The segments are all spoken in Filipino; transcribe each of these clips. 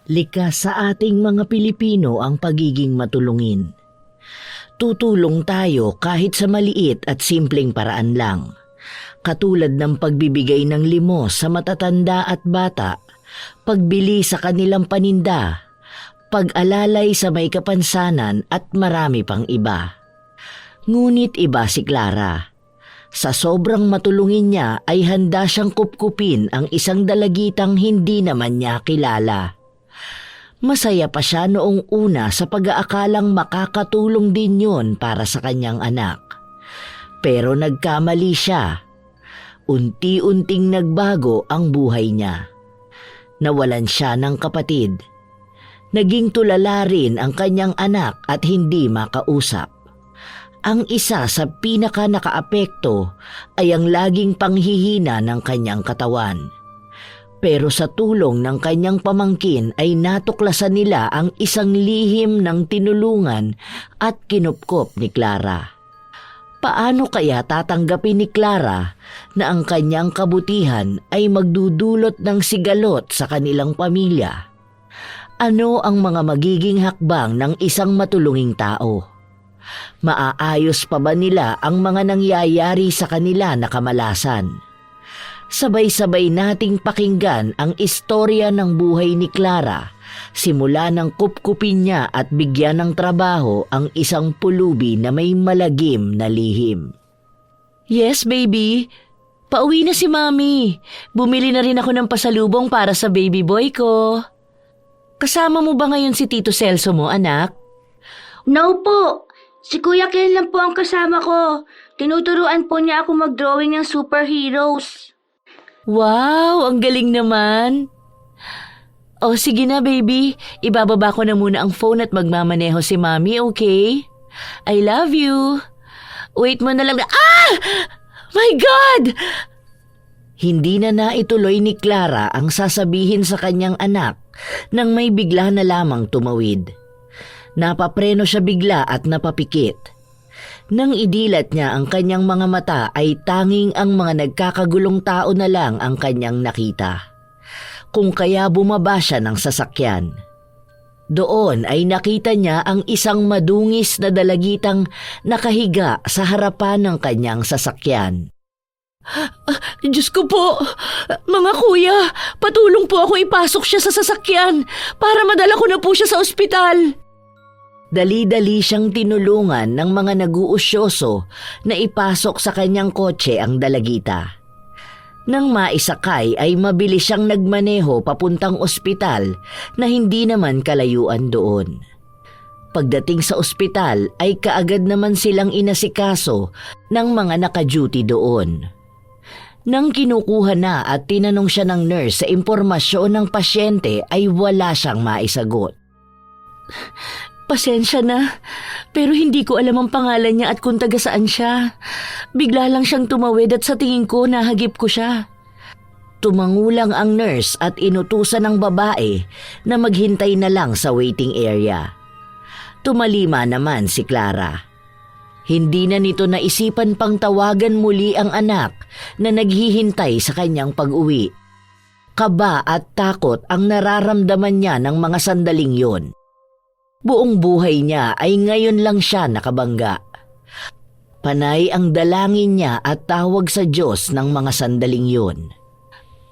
Likas sa ating mga Pilipino ang pagiging matulungin. Tutulong tayo kahit sa maliit at simpleng paraan lang. Katulad ng pagbibigay ng limos sa matatanda at bata, pagbili sa kanilang paninda, pag-alalay sa may kapansanan at marami pang iba. Ngunit iba si Clara. Sa sobrang matulungin niya ay handa siyang kupkupin ang isang dalagitang hindi naman niya kilala. Masaya pa siya noong una sa pag-aakalang makakatulong din yun para sa kanyang anak. Pero nagkamali siya. Unti-unting nagbago ang buhay niya. Nawalan siya ng kapatid. Naging tulala rin ang kanyang anak at hindi makausap. Ang isa sa pinaka-nakaapekto ay ang laging panghihina ng kanyang katawan. Pero sa tulong ng kanyang pamangkin ay natuklasan nila ang isang lihim ng tinulungan at kinupkop ni Clara. Paano kaya tatanggapin ni Clara na ang kanyang kabutihan ay magdudulot ng sigalot sa kanilang pamilya? Ano ang mga magiging hakbang ng isang matulunging tao? Maaayos pa ba nila ang mga nangyayari sa kanila na kamalasan? Sabay-sabay nating pakinggan ang istorya ng buhay ni Clara, simula ng kupkupin niya at bigyan ng trabaho ang isang pulubi na may malagim na lihim. Yes, baby. Pauwi na si Mami. Bumili na rin ako ng pasalubong para sa baby boy ko. Kasama mo ba ngayon si Tito Celso mo, anak? No po. Si Kuya Ken lang po ang kasama ko. Tinuturuan po niya ako mag-drawing ng superheroes. Wow, ang galing naman. O sige na, baby. Ibababa ko na muna ang phone at magmamaneho si Mami, okay? I love you. Wait mo na lang. My God! Hindi na naituloy ni Clara ang sasabihin sa kanyang anak nang may bigla na lamang tumawid. Napapreno siya bigla at napapikit. Nang idilat niya ang kanyang mga mata ay tanging ang mga nagkakagulong tao na lang ang kanyang nakita. Kung kaya bumaba siya ng sasakyan. Doon ay nakita niya ang isang madungis na dalagitang nakahiga sa harapan ng kanyang sasakyan. Diyos ko po! Mga kuya, patulong po ako ipasok siya sa sasakyan para madala ko na po siya sa ospital. Dali-dali siyang tinulungan ng mga nag-uusyoso na ipasok sa kanyang kotse ang dalagita. Nang maisakay ay mabilis siyang nagmaneho papuntang ospital na hindi naman kalayuan doon. Pagdating sa ospital ay kaagad naman silang inasikaso ng mga naka-duty doon. Nang kinukuha na at tinanong siya ng nurse sa impormasyon ng pasyente ay wala siyang maisagot. Pasensya na, pero hindi ko alam ang pangalan niya at kung taga saan siya. Bigla lang siyang tumawid at sa tingin ko nahagip ko siya. Tumangulang ang nurse at inutusan ng babae na maghintay na lang sa waiting area. Tumalima naman si Clara. Hindi na nito naisipan pang tawagan muli ang anak na naghihintay sa kanyang pag-uwi. Kaba at takot ang nararamdaman niya ng mga sandaling yon. Buong buhay niya ay ngayon lang siya nakabangga. Panay ang dalangin niya at tawag sa Diyos ng mga sandaling yun.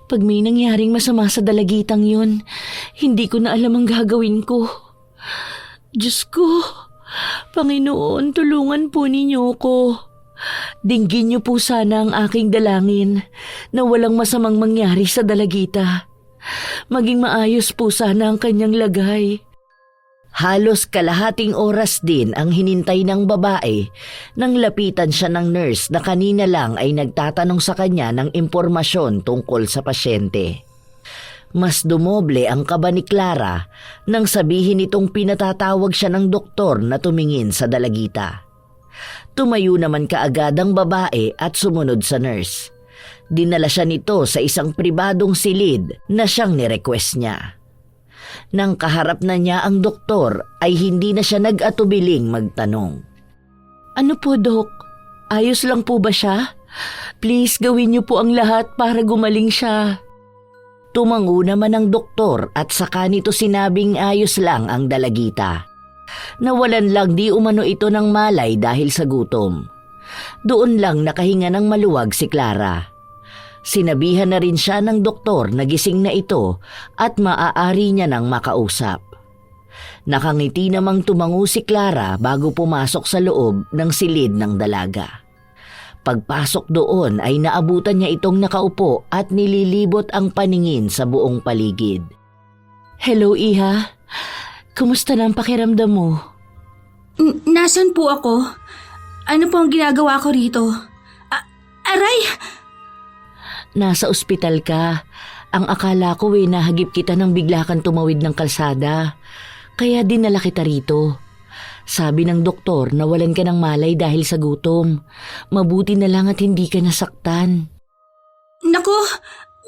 Pag may nangyaring masama sa dalagitang yun, hindi ko na alam ang gagawin ko. Diyos ko, Panginoon, tulungan po ninyo ko. Dinggin niyo po sana ang aking dalangin na walang masamang mangyari sa dalagita. Maging maayos po sana ang kanyang lagay. Halos kalahating oras din ang hinintay ng babae nang lapitan siya ng nurse na kanina lang ay nagtatanong sa kanya ng impormasyon tungkol sa pasyente. Mas dumoble ang kaba ni Clara nang sabihin itong pinatatawag siya ng doktor na tumingin sa dalagita. Tumayo naman kaagad ang babae at sumunod sa nurse. Dinala siya nito sa isang pribadong silid na siyang nirequest niya. Nang kaharap na niya ang doktor ay hindi na siya nag-atubiling magtanong. Ano po, Dok? Ayos lang po ba siya? Please gawin niyo po ang lahat para gumaling siya. Tumango naman ang doktor at saka nito sinabing ayos lang ang dalagita. Nawalan lang di umano ito ng malay dahil sa gutom. Doon lang nakahinga ng maluwag si Clara. Sinabihan na rin siya ng doktor na gising na ito at maaari niya nang makausap. Nakangiti namang tumango si Clara bago pumasok sa loob ng silid ng dalaga. Pagpasok doon ay naabutan niya itong nakaupo at nililibot ang paningin sa buong paligid. Hello, Iha. Kumusta na ang pakiramdam mo? Nasaan po ako? Ano po ang ginagawa ko rito? Aray! Nasa ospital ka. Ang akala ko nahagip kita nang bigla kang tumawid ng kalsada. Kaya dinala kita rito. Sabi ng doktor na walan ka ng malay dahil sa gutom. Mabuti na lang at hindi ka nasaktan. Naku,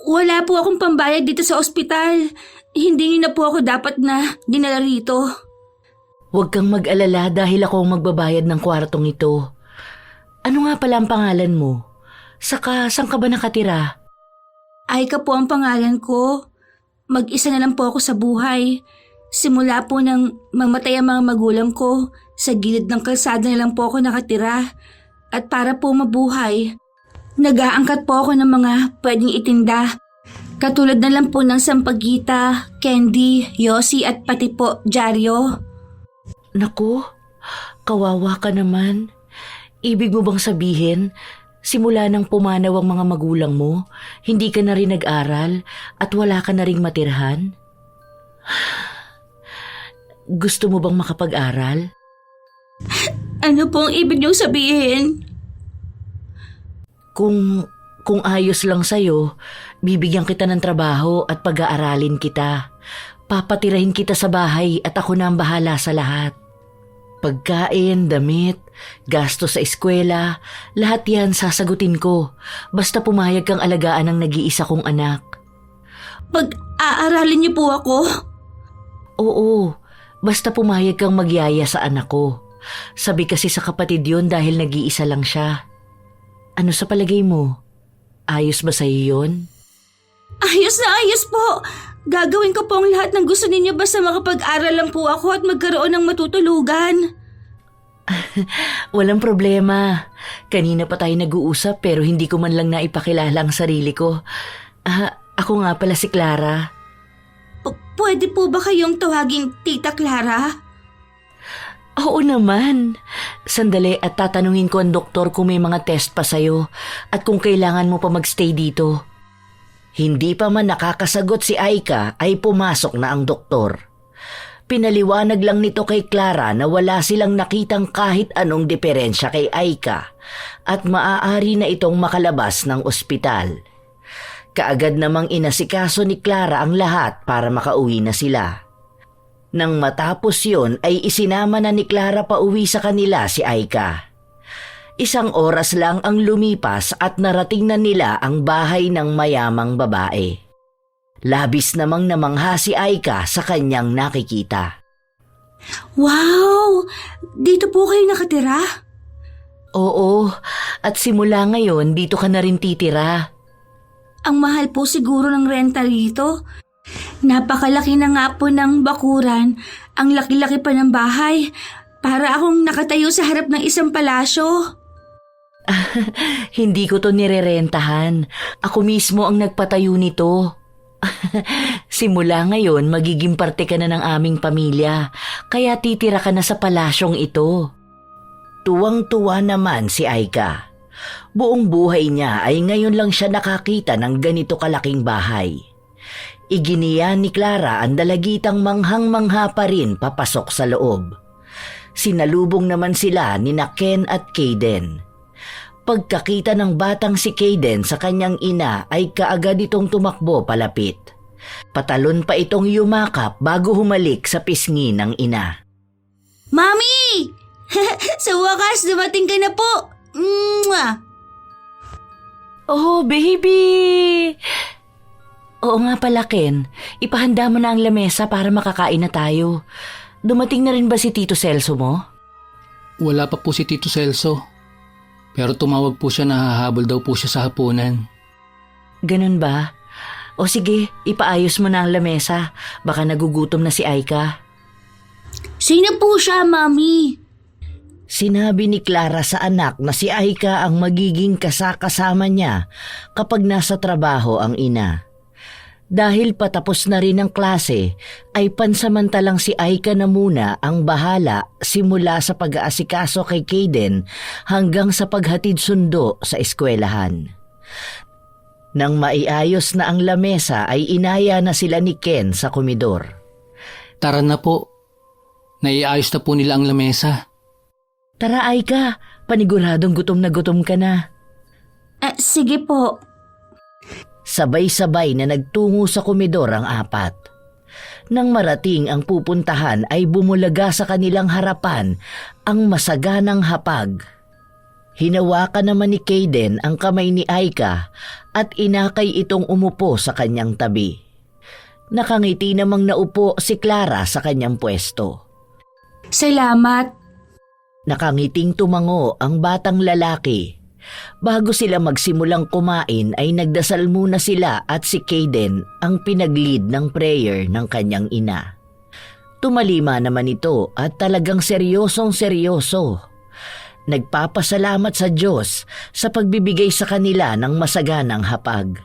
wala po akong pambayad dito sa ospital. Hindi na po ako dapat na dinala rito. Huwag kang mag-alala dahil ako ang magbabayad ng kwartong ito. Ano nga pala ang pangalan mo? Saka, saan ka ba nakatira? Aika po ang pangalan ko. Mag-isa na lang po ako sa buhay. Simula po nang mamatay ang mga magulang ko, sa gilid ng kalsada na lang po ako nakatira. At para po mabuhay, nag-aangkat po ako ng mga pwedeng itinda. Katulad na lang po ng sampagita, candy, yosi at pati po dyaryo. Naku, kawawa ka naman. Ibig mo bang sabihin, simula nang pumanaw ang mga magulang mo, hindi ka na rin nag-aral at wala ka na ring matirhan? Gusto mo bang makapag-aral? Ano po ang ibig niyong sabihin? Kung ayos lang sa'yo, bibigyan kita ng trabaho at pag-aaralin kita. Papatirahin kita sa bahay at ako na ang bahala sa lahat. Pagkain, damit, gasto sa eskwela, lahat yan sasagutin ko. Basta pumayag kang alagaan ng nag-iisa kong anak. Pag-aaralin niyo po ako? Oo, basta pumayag kang magyaya sa anak ko. Sabi kasi sa kapatid yun dahil nag-iisa lang siya. Ano sa palagay mo? Ayos ba sa'yo yun? Ayos na ayos po! Gagawin ko po ang lahat ng gusto ninyo basta makapag-aral lang po ako at magkaroon ng matutulugan. Walang problema. Kanina pa tayo nag-uusap pero hindi ko man lang naipakilala ang sarili ko. Ako nga pala si Clara. Pwede po ba kayong tawaging Tita Clara? Oo naman. Sandali at tatanungin ko ang doktor kung may mga test pa sa'yo at kung kailangan mo pa magstay dito. Hindi pa man nakakasagot si Aika ay pumasok na ang doktor. Pinaliwanag lang nito kay Clara na wala silang nakitang kahit anong diferensya kay Aika at maaari na itong makalabas ng ospital. Kaagad namang inasikaso ni Clara ang lahat para makauwi na sila. Nang matapos yon ay isinama na ni Clara pa uwi sa kanila si Aika. 1 oras lang ang lumipas at narating na nila ang bahay ng mayamang babae. Labis namang namangha si Aika sa kanyang nakikita. Wow! Dito po kayo nakatira? Oo, at simula ngayon dito ka na rin titira. Ang mahal po siguro ng renta rito. Napakalaki na nga po ng bakuran. Ang laki-laki pa ng bahay. Para akong nakatayo sa harap ng isang palasyo. Hindi ko to nirerentahan. Ako mismo ang nagpatayo nito. Simula ngayon, magiging parte ka na ng aming pamilya. Kaya titira ka na sa palasyong ito. Tuwang-tuwa naman si Aika. Buong buhay niya ay ngayon lang siya nakakita ng ganito kalaking bahay. Iginiya ni Clara ang dalagitang manghang-mangha pa rin papasok sa loob. Sinalubong naman sila ni Ken at Kayden. Pagkakita ng batang si Kayden sa kanyang ina ay kaagad itong tumakbo palapit. Patalon pa itong yumakap bago humalik sa pisngi ng ina. Mami! Sa wakas, dumating ka na po! Mwah! Oh, baby! Oo nga pala, Ken. Ipahanda mo na ang lamesa para makakain na tayo. Dumating na rin ba si Tito Celso mo? Wala pa po si Tito Celso. Pero tumawag po siya na hahabol daw po siya sa hapunan. Ganun ba? O sige, ipaayos mo na ang lamesa. Baka nagugutom na si Aika. Sino po siya, Mami? Sinabi ni Clara sa anak na si Aika ang magiging kasama niya kapag nasa trabaho ang ina. Dahil patapos na rin ang klase, ay pansamantalang si Aika na muna ang bahala simula sa pag-aasikaso kay Kayden hanggang sa paghatid sundo sa eskwelahan. Nang maiayos na ang lamesa ay inaya na sila ni Ken sa komedor. Tara na po. Naiayos na po nila ang lamesa. Tara Aika, paniguradong gutom ka na. Sige po. Sabay-sabay na nagtungo sa komedor ang apat. Nang marating ang pupuntahan ay bumulaga sa kanilang harapan ang masaganang hapag. Hinawakan naman ni Kayden ang kamay ni Aika at inakay itong umupo sa kanyang tabi. Nakangiti namang naupo si Clara sa kanyang pwesto. Salamat. Nakangiting tumango ang batang lalaki. Bago sila magsimulang kumain ay nagdasal muna sila at si Kayden ang pinag-lead ng prayer ng kanyang ina. Tumalima naman ito at talagang seryosong-seryoso. Nagpapasalamat sa Diyos sa pagbibigay sa kanila ng masaganang hapag.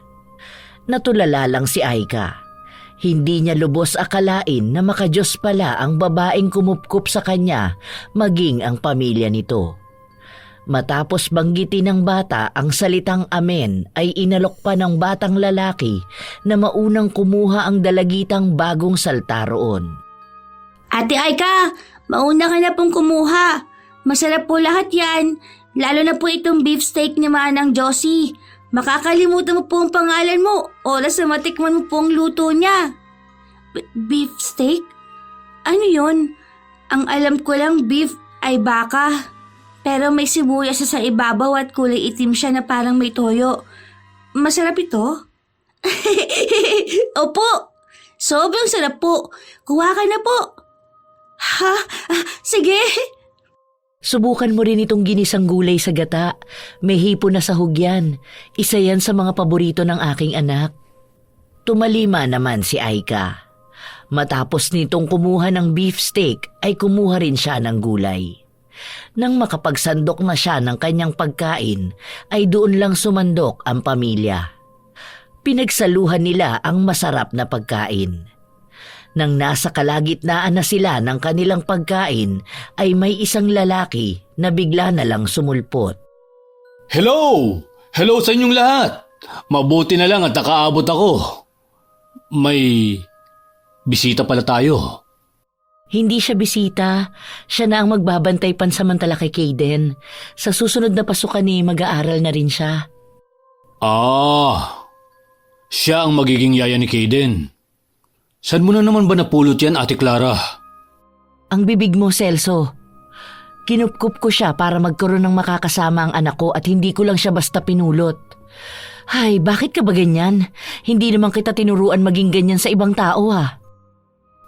Natulala lang si Aika. Hindi niya lubos akalain na makadiyos pala ang babaeng kumupkup sa kanya maging ang pamilya nito. Matapos banggitin ng bata ang salitang amen ay inalok pa ng batang lalaki na maunang kumuha ang dalagitang bagong salta roon. Ate Aika, mauna ka na pong kumuha. Masarap po lahat yan, lalo na po itong beefsteak ni Manang Josie. Makakalimutan mo po ang pangalan mo, oras na matikman mo po ang luto niya. Beefsteak? Ano yun? Ang alam ko lang beef ay baka. Pero may sibuyas sa ibabaw at kulay itim siya na parang may toyo. Masarap ito? Opo, sobrang sarap po. Kuha ka na po. Ha? Sige. Subukan mo rin itong ginisang gulay sa gata. May hipo na sahog yan. Isa yan sa mga paborito ng aking anak. Tumalima naman si Aika. Matapos nitong kumuha ng beefsteak ay kumuha rin siya ng gulay. Nang makapagsandok na siya ng kanyang pagkain ay doon lang sumandok ang pamilya. Pinagsaluhan nila ang masarap na pagkain. Nang nasa kalagitnaan na sila ng kanilang pagkain ay may isang lalaki na bigla na lang sumulpot. Hello! Hello sa inyong lahat! Mabuti na lang at nakaabot ako. May bisita pala tayo. Hindi siya bisita. Siya na ang magbabantay pansamantala kay Kayden. Sa susunod na pasukan ni mag-aaral na rin siya. Siya ang magiging yaya ni Kayden. Saan mo na naman ba napulot yan, Ate Clara? Ang bibig mo, Celso. Kinupkup ko siya para magkaroon ng makakasama ang anak ko at hindi ko lang siya basta pinulot. Ay, bakit ka ba ganyan? Hindi naman kita tinuruan maging ganyan sa ibang tao ha.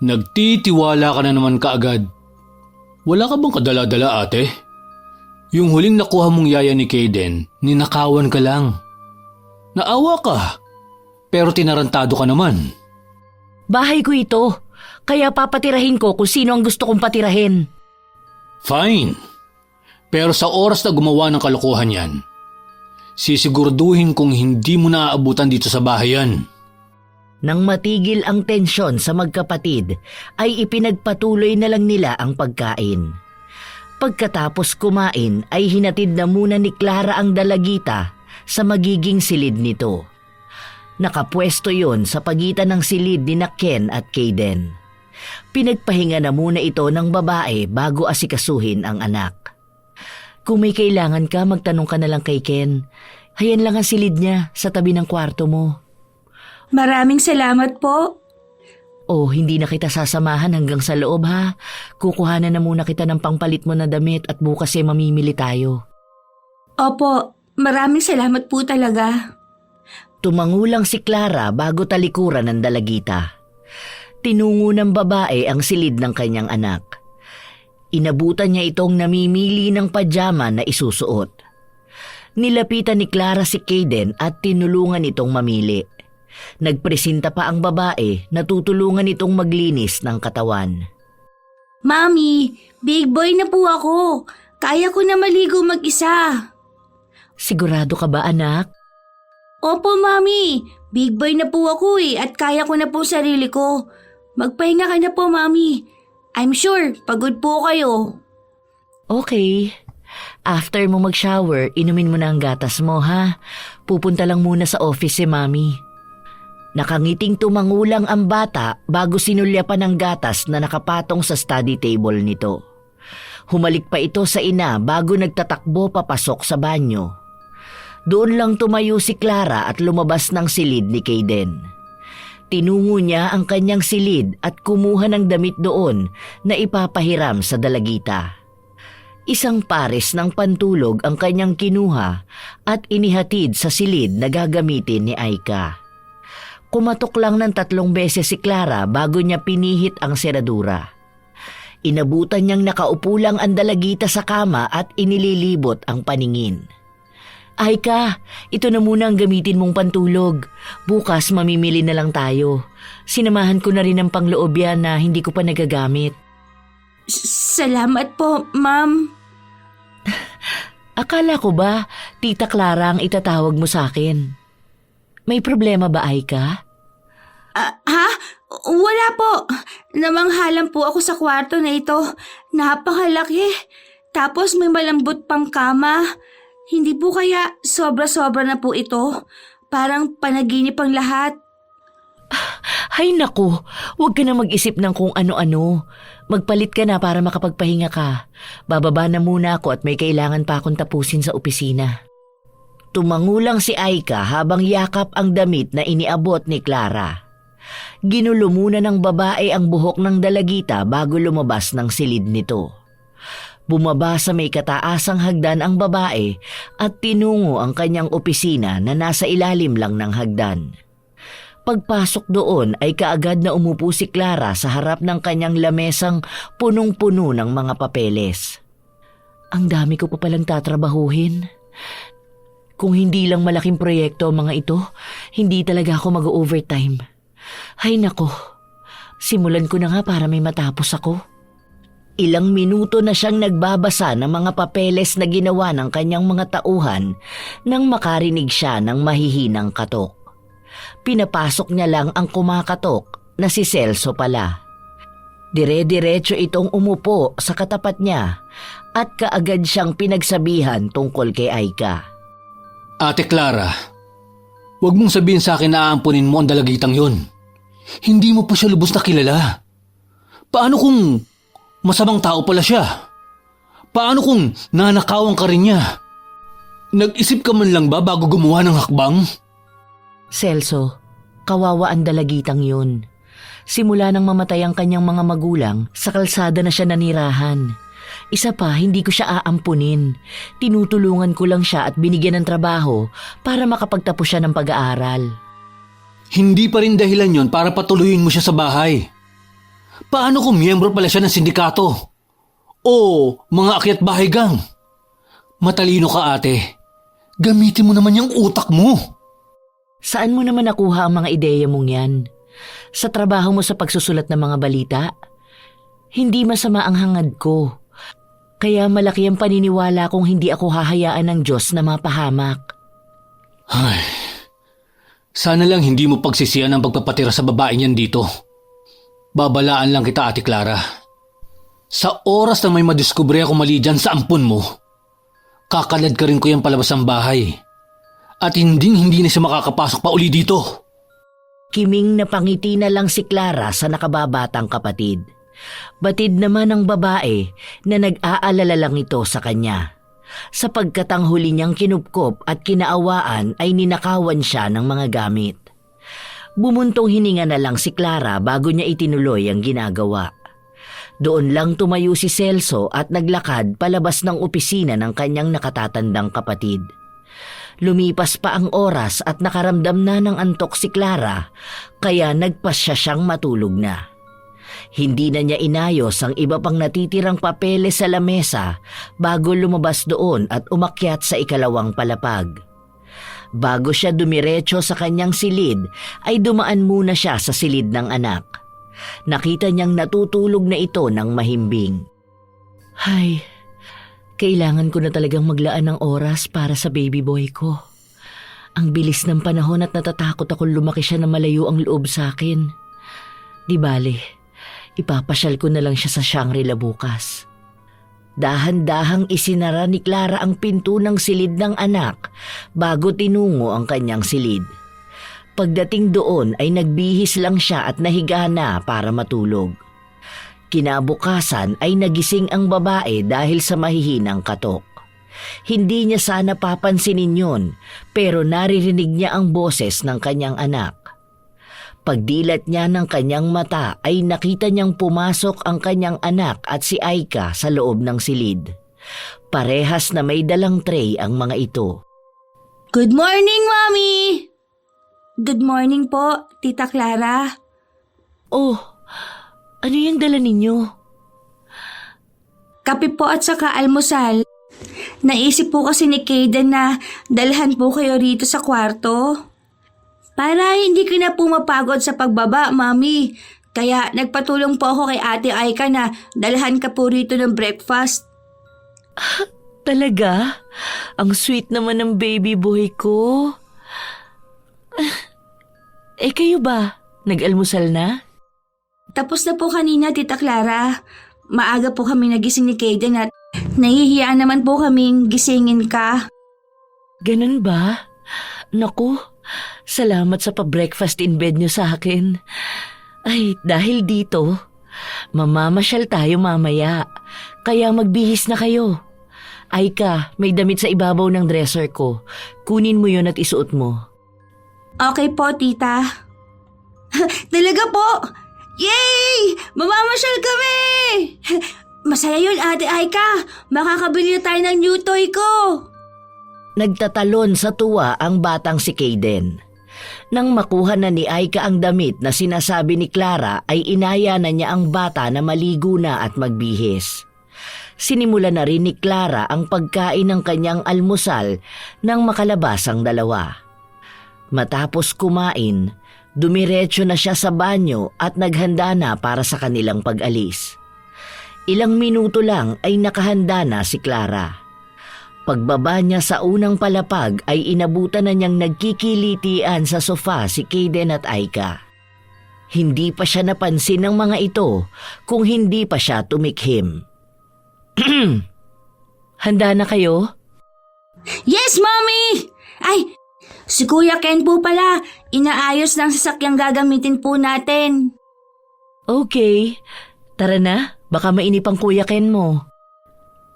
Nagtitiwala ka na naman kaagad. Wala ka bang kadala-dala, ate? Yung huling nakuha mong yaya ni Kayden, ninakawan ka lang. Naawa ka, pero tinarantado ka naman. Bahay ko ito, kaya papatirahin ko kung sino ang gusto kong patirahin. Fine, pero sa oras na gumawa ng kalokohan yan, sisiguraduhin kong hindi mo naaabutan dito sa bahay yan. Nang matigil ang tensyon sa magkapatid, ay ipinagpatuloy na lang nila ang pagkain. Pagkatapos kumain ay hinatid na muna ni Clara ang dalagita sa magiging silid nito. Nakapwesto yon sa pagitan ng silid ni Ken at Kayden. Pinagpahinga na muna ito ng babae bago asikasuhin ang anak. Kung may kailangan ka, magtanong ka na lang kay Ken. Hayan lang ang silid niya sa tabi ng kwarto mo. Maraming salamat po. Oh, hindi na kita sasamahan hanggang sa loob ha. Kukuhanan na muna kita ng pangpalit mo na damit at bukas ay mamimili tayo. Opo, maraming salamat po talaga. Tumangulang si Clara bago talikuran ng dalagita. Tinungo ng babae ang silid ng kanyang anak. Inabutan niya itong namimili ng pajama na isusuot. Nilapitan ni Clara si Kayden at tinulungan itong mamili. Nagpresenta pa ang babae na tutulungan itong maglinis ng katawan. Mami, big boy na po ako. Kaya ko na maligo mag-isa. Sigurado ka ba, anak? Opo, Mami. Big boy na po ako at kaya ko na po sarili ko. Magpahinga ka na po, Mami. I'm sure, pagod po kayo. Okay. After mo mag-shower, inumin mo na ang gatas mo, ha? Pupunta lang muna sa office si Mami. Nakangiting tumangulang ang bata bago sinulyapan ng gatas na nakapatong sa study table nito. Humalik pa ito sa ina bago nagtatakbo papasok sa banyo. Doon lang tumayo si Clara at lumabas ng silid ni Kayden. Tinungo niya ang kanyang silid at kumuha ng damit doon na ipapahiram sa dalagita. Isang pares ng pantulog ang kanyang kinuha at inihatid sa silid na gagamitin ni Aika. Kumatok lang ng 3 beses si Clara bago niya pinihit ang seradura. Inabutan niyang nakaupo lang ang dalagita sa kama at inililibot ang paningin. Aika, ito na muna ang gamitin mong pantulog. Bukas mamimili na lang tayo. Sinamahan ko na rin ng pangloob yan na hindi ko pa nagagamit. Salamat po, Ma'am. Akala ko ba, Tita Clara ang itatawag mo sa akin? May problema ba, Aika? Ha? Wala po. Namanghalan po ako sa kwarto na ito. Napakalaki. Tapos may malambot pang kama. Hindi po kaya sobra-sobra na po ito? Parang panaginip ang lahat. Hay naku, huwag ka na mag-isip ng kung ano-ano. Magpalit ka na para makapagpahinga ka. Bababa na muna ako at may kailangan pa akong tapusin sa opisina. Tumangulang si Aika habang yakap ang damit na iniabot ni Clara. Ginulo muna ng babae ang buhok ng dalagita bago lumabas ng silid nito. Bumaba sa may kataasang hagdan ang babae at tinungo ang kanyang opisina na nasa ilalim lang ng hagdan. Pagpasok doon ay kaagad na umupo si Clara sa harap ng kanyang lamesang punong-puno ng mga papeles. Ang dami ko pa palang tatrabahuhin. Kung hindi lang malaking proyekto ang mga ito, hindi talaga ako mag-overtime. Hay nako, simulan ko na nga para may matapos ako. Ilang minuto na siyang nagbabasa ng mga papeles na ginawa ng kanyang mga tauhan nang makarinig siya ng mahihinang katok. Pinapasok niya lang ang kumakatok na si Celso pala. Dire-diretso itong umupo sa katapat niya at kaagad siyang pinagsabihan tungkol kay Aika. Ate Clara, huwag mong sabihin sa akin na aampunin mo ang dalagitang yun. Hindi mo pa siya lubos na kilala. Paano kung masamang tao pala siya? Paano kung nanakawan ka rin niya? Nag-isip ka man lang ba bago gumawa ng hakbang? Celso, kawawa ang dalagitang yun. Simula nang mamatay ang kanyang mga magulang, sa kalsada na siya nanirahan. Isa pa, hindi ko siya aampunin. Tinutulungan ko lang siya at binigyan ng trabaho para makapagtapos siya ng pag-aaral. Hindi pa rin dahilan yon para patuloyin mo siya sa bahay. Paano kung miyembro pala siya ng sindikato? O mga akyat bahay gang? Matalino ka, ate. Gamitin mo naman yung utak mo. Saan mo naman nakuha ang mga ideya mong yan? Sa trabaho mo sa pagsusulat ng mga balita? Hindi masama ang hangad ko. Kaya malaki ang paniniwala kung hindi ako hahayaan ng Diyos na mapahamak. Ay, sana lang hindi mo pagsisiyan ang pagpapatira sa babae niyan dito. Babalaan lang kita, Ate Clara. Sa oras na may madiskubre ako mali dyan sa ampun mo, kakalad ka rin ko yung palabas ng bahay. At hindi na siya makakapasok pa uli dito. Kiming napangiti na lang si Clara sa nakababatang kapatid. Batid naman ng babae na nag-aalala lang ito sa kanya. Sapagkat ang huli niyang kinupkop at kinaawaan ay ninakawan siya ng mga gamit. Bumuntong hininga na lang si Clara bago niya itinuloy ang ginagawa. Doon lang tumayo si Celso at naglakad palabas ng opisina ng kanyang nakatatandang kapatid. Lumipas pa ang oras at nakaramdam na ng antok si Clara, kaya nagpasya siyang matulog na. Hindi na niya inayos ang iba pang natitirang papeles sa lamesa bago lumabas doon at umakyat sa ikalawang palapag. Bago siya dumiretso sa kanyang silid, ay dumaan muna siya sa silid ng anak. Nakita niyang natutulog na ito ng mahimbing. Hay, kailangan ko na talagang maglaan ng oras para sa baby boy ko. Ang bilis ng panahon at natatakot akong lumaki siya na malayo ang loob sa akin. Di bale, ipapasyal ko na lang siya sa Shangri-La bukas. Dahan-dahang isinara ni Clara ang pinto ng silid ng anak bago tinungo ang kanyang silid. Pagdating doon ay nagbihis lang siya at nahiga na para matulog. Kinabukasan ay nagising ang babae dahil sa mahihinang katok. Hindi niya sana papansinin yun, pero naririnig niya ang boses ng kanyang anak. Pagdilat niya ng kanyang mata ay nakita niyang pumasok ang kanyang anak at si Aika sa loob ng silid. Parehas na may dalang tray ang mga ito. Good morning, Mommy! Good morning po, Tita Clara. Oh, ano yung dala ninyo? Kape po at saka almusal. Naisip po kasi ni Kaden na dalhan po kayo rito sa kwarto. Para hindi ka na po mapagod sa pagbaba, Mami. Kaya nagpatulong po ako kay Ate Aika na dalhan ka po rito ng breakfast. Talaga? Ang sweet naman ng baby boy ko. Eh kayo ba? Nag-almusal na? Tapos na po kanina, Tita Clara. Maaga po kami nagising ni Kaden at nahihiya naman po kaming gisingin ka. Ganun ba? Naku, salamat sa pa-breakfast in bed niyo sa akin. Ay, dahil dito, mamamasyal tayo mamaya. Kaya magbihis na kayo. Aika, may damit sa ibabaw ng dresser ko. Kunin mo yun at isuot mo. Okay po, Tita. Talaga po! Yay! Mamamasyal kami! Masaya yun, Ate Aika. Makakabili na tayo ng new toy ko. Nagtatalon sa tuwa ang batang si Kaden. Nang makuha na ni Aika ang damit na sinasabi ni Clara ay inaya na niya ang bata na maligo na at magbihis. Sinimula na rin ni Clara ang pagkain ng kanyang almusal nang makalabas ang dalawa. Matapos kumain, dumiretso na siya sa banyo at naghanda na para sa kanilang pag-alis. Ilang minuto lang ay nakahanda na si Clara. Pagbaba niya sa unang palapag ay inabutan na niyang nagkikilitian sa sofa si Kaden at Aika. Hindi pa siya napansin ng mga ito kung hindi pa siya tumikhim. Handa na kayo? Yes, Mommy! Ay, si Kuya Ken po pala. Inaayos ng sasakyang gagamitin po natin. Okay, tara na. Baka mainip ang Kuya Ken mo.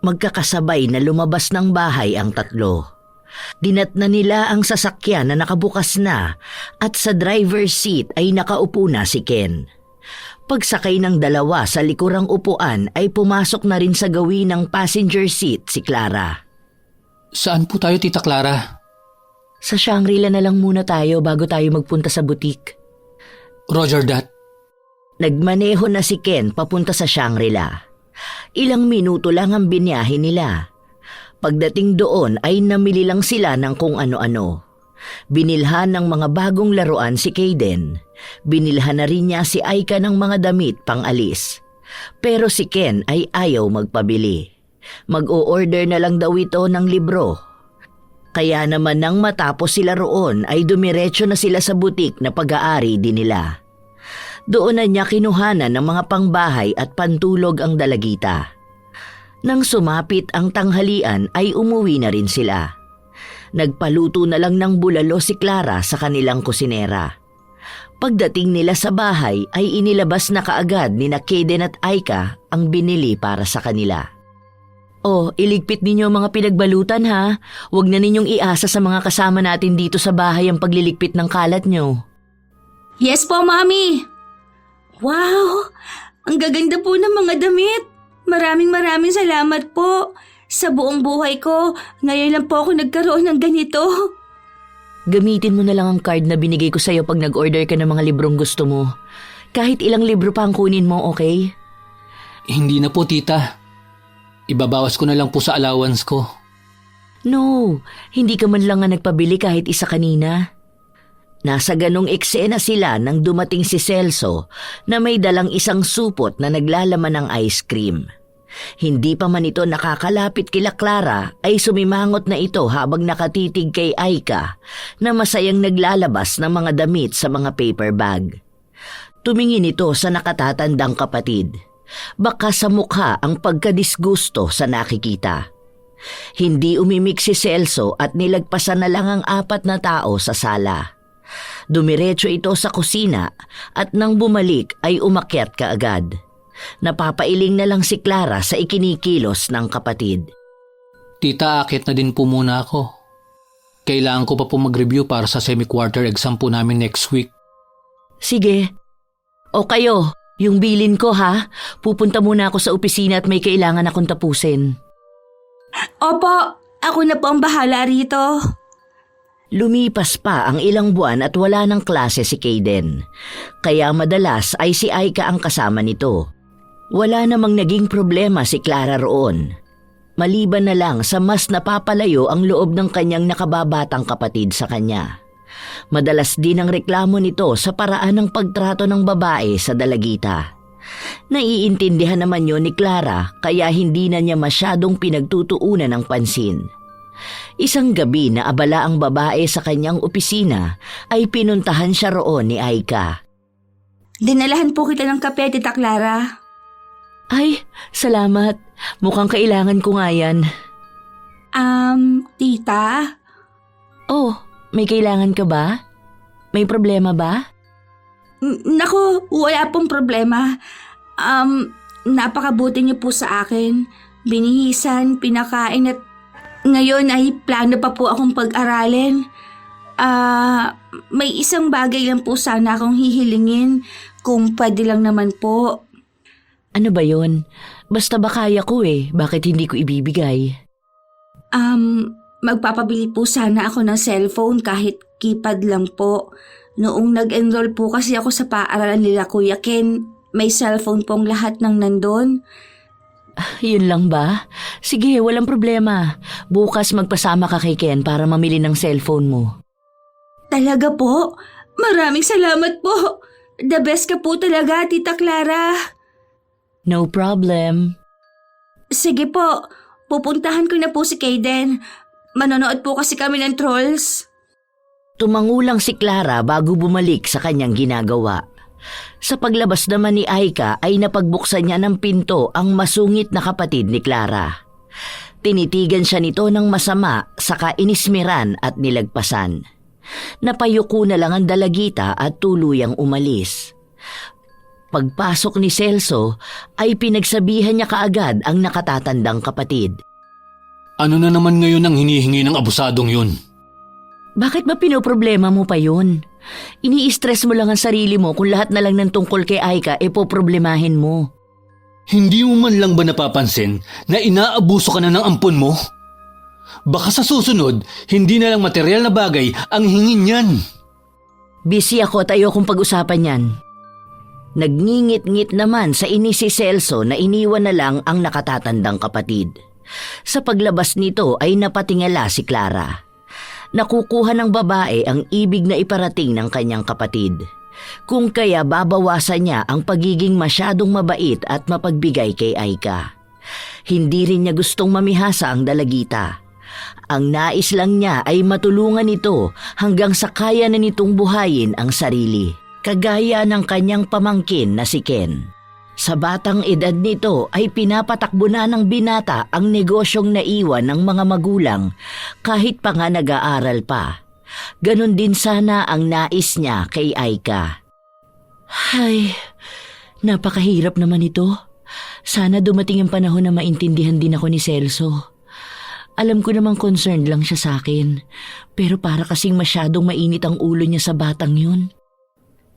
Magkakasabay na lumabas ng bahay ang tatlo. Dinatna nila ang sasakyan na nakabukas na at sa driver's seat ay nakaupo na si Ken. Pagsakay ng dalawa sa likurang upuan ay pumasok na rin sa gawin ng passenger seat si Clara. Saan po tayo, Tita Clara? Sa Shangri-La na lang muna tayo bago tayo magpunta sa butik. Roger that. Nagmaneho na si Ken papunta sa Shangri-La. Ilang minuto lang ang biniyahe nila. Pagdating doon ay namili lang sila ng kung ano-ano. Binilhan ng mga bagong laruan si Kaden. Binilhan na rin niya si Aika ng mga damit pang alis. Pero si Ken ay ayaw magpabili. Mag-o-order na lang daw ito ng libro. Kaya naman nang matapos sila roon ay dumiretso na sila sa butik na pag-aari din nila. Doon na niya kinuhanan ng mga pangbahay at pantulog ang dalagita. Nang sumapit ang tanghalian ay umuwi na rin sila. Nagpaluto na lang ng bulalo si Clara sa kanilang kusinera. Pagdating nila sa bahay ay inilabas na kaagad ni Kaden at Aika ang binili para sa kanila. Oh, iligpit ninyo ang mga pinagbalutan ha. Huwag na ninyong iasa sa mga kasama natin dito sa bahay ang pagliligpit ng kalat nyo. Yes po, Mommy. Wow! Ang gaganda po ng mga damit. Maraming salamat po. Sa buong buhay ko, ngayon lang po ako nagkaroon ng ganito. Gamitin mo na lang ang card na binigay ko sa'yo pag nag-order ka ng mga librong gusto mo. Kahit ilang libro pa ang kunin mo, okay? Hindi na po, Tita. Ibabawas ko na lang po sa allowance ko. No, hindi ka man lang nga nagpabili kahit isa kanina. Nasa ganong eksena sila nang dumating si Celso na may dalang isang supot na naglalaman ng ice cream. Hindi pa man ito nakakalapit kila Clara ay sumimangot na ito habang nakatitig kay Aika na masayang naglalabas ng mga damit sa mga paper bag. Tumingin ito sa nakatatandang kapatid. Baka sa mukha ang pagkadisgusto sa nakikita. Hindi umimik si Celso at nilagpasan na lang ang 4 na tao sa sala. Dumiretso ito sa kusina at nang bumalik ay umakyat kaagad. Napapailing na lang si Clara sa ikinikilos ng kapatid. Tita, akit na din po muna ako. Kailangan ko pa po mag-review para sa semi-quarter exam po namin next week. Sige. O kayo, yung bilin ko ha. Pupunta muna ako sa opisina at may kailangan akong tapusin. Opo, ako na po ang bahala rito. Lumipas pa ang ilang buwan at wala ng klase si Kayden. Kaya madalas ay si Aika ang kasama nito. Wala namang naging problema si Clara roon. Maliban na lang sa mas napapalayo ang loob ng kanyang nakababatang kapatid sa kanya. Madalas din ang reklamo nito sa paraan ng pagtrato ng babae sa dalagita. Naiintindihan naman yon ni Clara kaya hindi na niya masyadong pinagtutuunan ng pansin. Isang gabi na abala ang babae sa kanyang opisina ay pinuntahan siya roon ni Aika. Dinalahan po kita ng kape, Tita Clara. Ay, salamat. Mukhang kailangan ko nga yan. Tita? Oh, may kailangan ka ba? May problema ba? Naku, wala pong problema. Napakabuti niyo po sa akin. Binihisan, pinakain at ngayon ay plano pa po akong pag-aralin. May isang bagay lang po sana akong hihilingin kung pwede lang naman po. Ano ba yon? Basta ba kaya ko bakit hindi ko ibibigay? Magpapabili po sana ako ng cellphone kahit keypad lang po. Noong nag-enroll po kasi ako sa paaralan nila Kuya Ken, may cellphone pong lahat ng nandun. Yun lang ba? Sige, walang problema. Bukas magpasama ka kay Ken para mamili ng cellphone mo. Talaga po? Maraming salamat po. The best ka po talaga, Tita Clara. No problem. Sige po, pupuntahan ko na po si Kayden. Manonood po kasi kami ng Trolls. Tumangulang si Clara bago bumalik sa kanyang ginagawa. Sa paglabas naman ni Aika ay napagbuksan niya ng pinto ang masungit na kapatid ni Clara. Tinitigan siya nito ng masama saka inismiran at nilagpasan. Napayuko na lang ang dalagita at tuluyang umalis. Pagpasok ni Celso ay pinagsabihan niya kaagad ang nakatatandang kapatid. Ano na naman ngayon ang hinihingi ng abusadong yun? Bakit ba pinoproblema mo pa yun? Ini-stress mo lang ang sarili mo kung lahat na lang ng tungkol kay Aika poproblemahin mo. Hindi mo man lang ba napapansin na inaabuso ka na ng ampon mo? Baka sa susunod, hindi na lang material na bagay ang hingin niyan. Busy ako at ayokong pag-usapan yan. Nagngingit-ngit naman sa inis si Celso na iniwan na lang ang nakatatandang kapatid. Sa paglabas nito ay napatingala si Clara. Nakukuha ng babae ang ibig na iparating ng kanyang kapatid. Kung kaya babawasan niya ang pagiging masyadong mabait at mapagbigay kay Aika. Hindi rin niya gustong mamihasa ang dalagita. Ang nais lang niya ay matulungan ito hanggang sa kaya na nitong buhayin ang sarili. Kagaya ng kanyang pamangkin na si Ken. Sa batang edad nito ay pinapatakbo na ng binata ang negosyong naiwan ng mga magulang kahit pa nga nag-aaral pa. Ganon din sana ang nais niya kay Aika. Ay, napakahirap naman ito. Sana dumating ang panahon na maintindihan din ako ni Celso. Alam ko namang concerned lang siya sa akin, pero para kasing masyadong mainit ang ulo niya sa batang yun.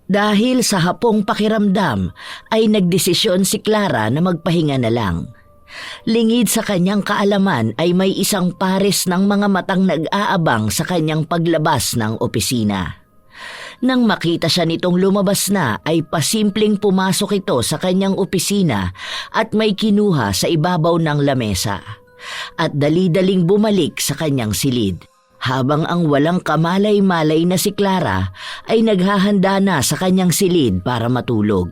Dahil sa hapong pakiramdam ay nagdesisyon si Clara na magpahinga na lang. Lingid sa kanyang kaalaman ay may isang pares ng mga matang nag-aabang sa kanyang paglabas ng opisina. Nang makita siya nitong lumabas na ay pasimpleng pumasok ito sa kanyang opisina at may kinuha sa ibabaw ng lamesa. at dali-daling bumalik sa kanyang silid. Habang ang walang kamalay-malay na si Clara ay naghahanda na sa kanyang silid para matulog.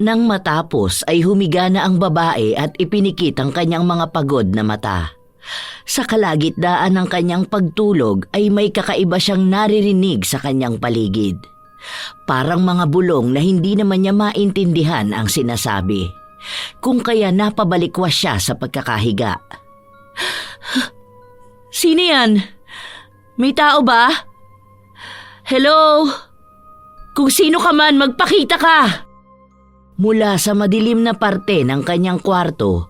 Nang matapos ay humiga na ang babae at ipinikit ang kanyang mga pagod na mata. Sa kalagitnaan ng kanyang pagtulog ay may kakaiba siyang naririnig sa kanyang paligid. Parang mga bulong na hindi naman niya maintindihan ang sinasabi. Kung kaya napabalikwas siya sa pagkakahiga. Sino yan? May tao ba? Hello? Kung sino ka man, magpakita ka! Mula sa madilim na parte ng kanyang kwarto,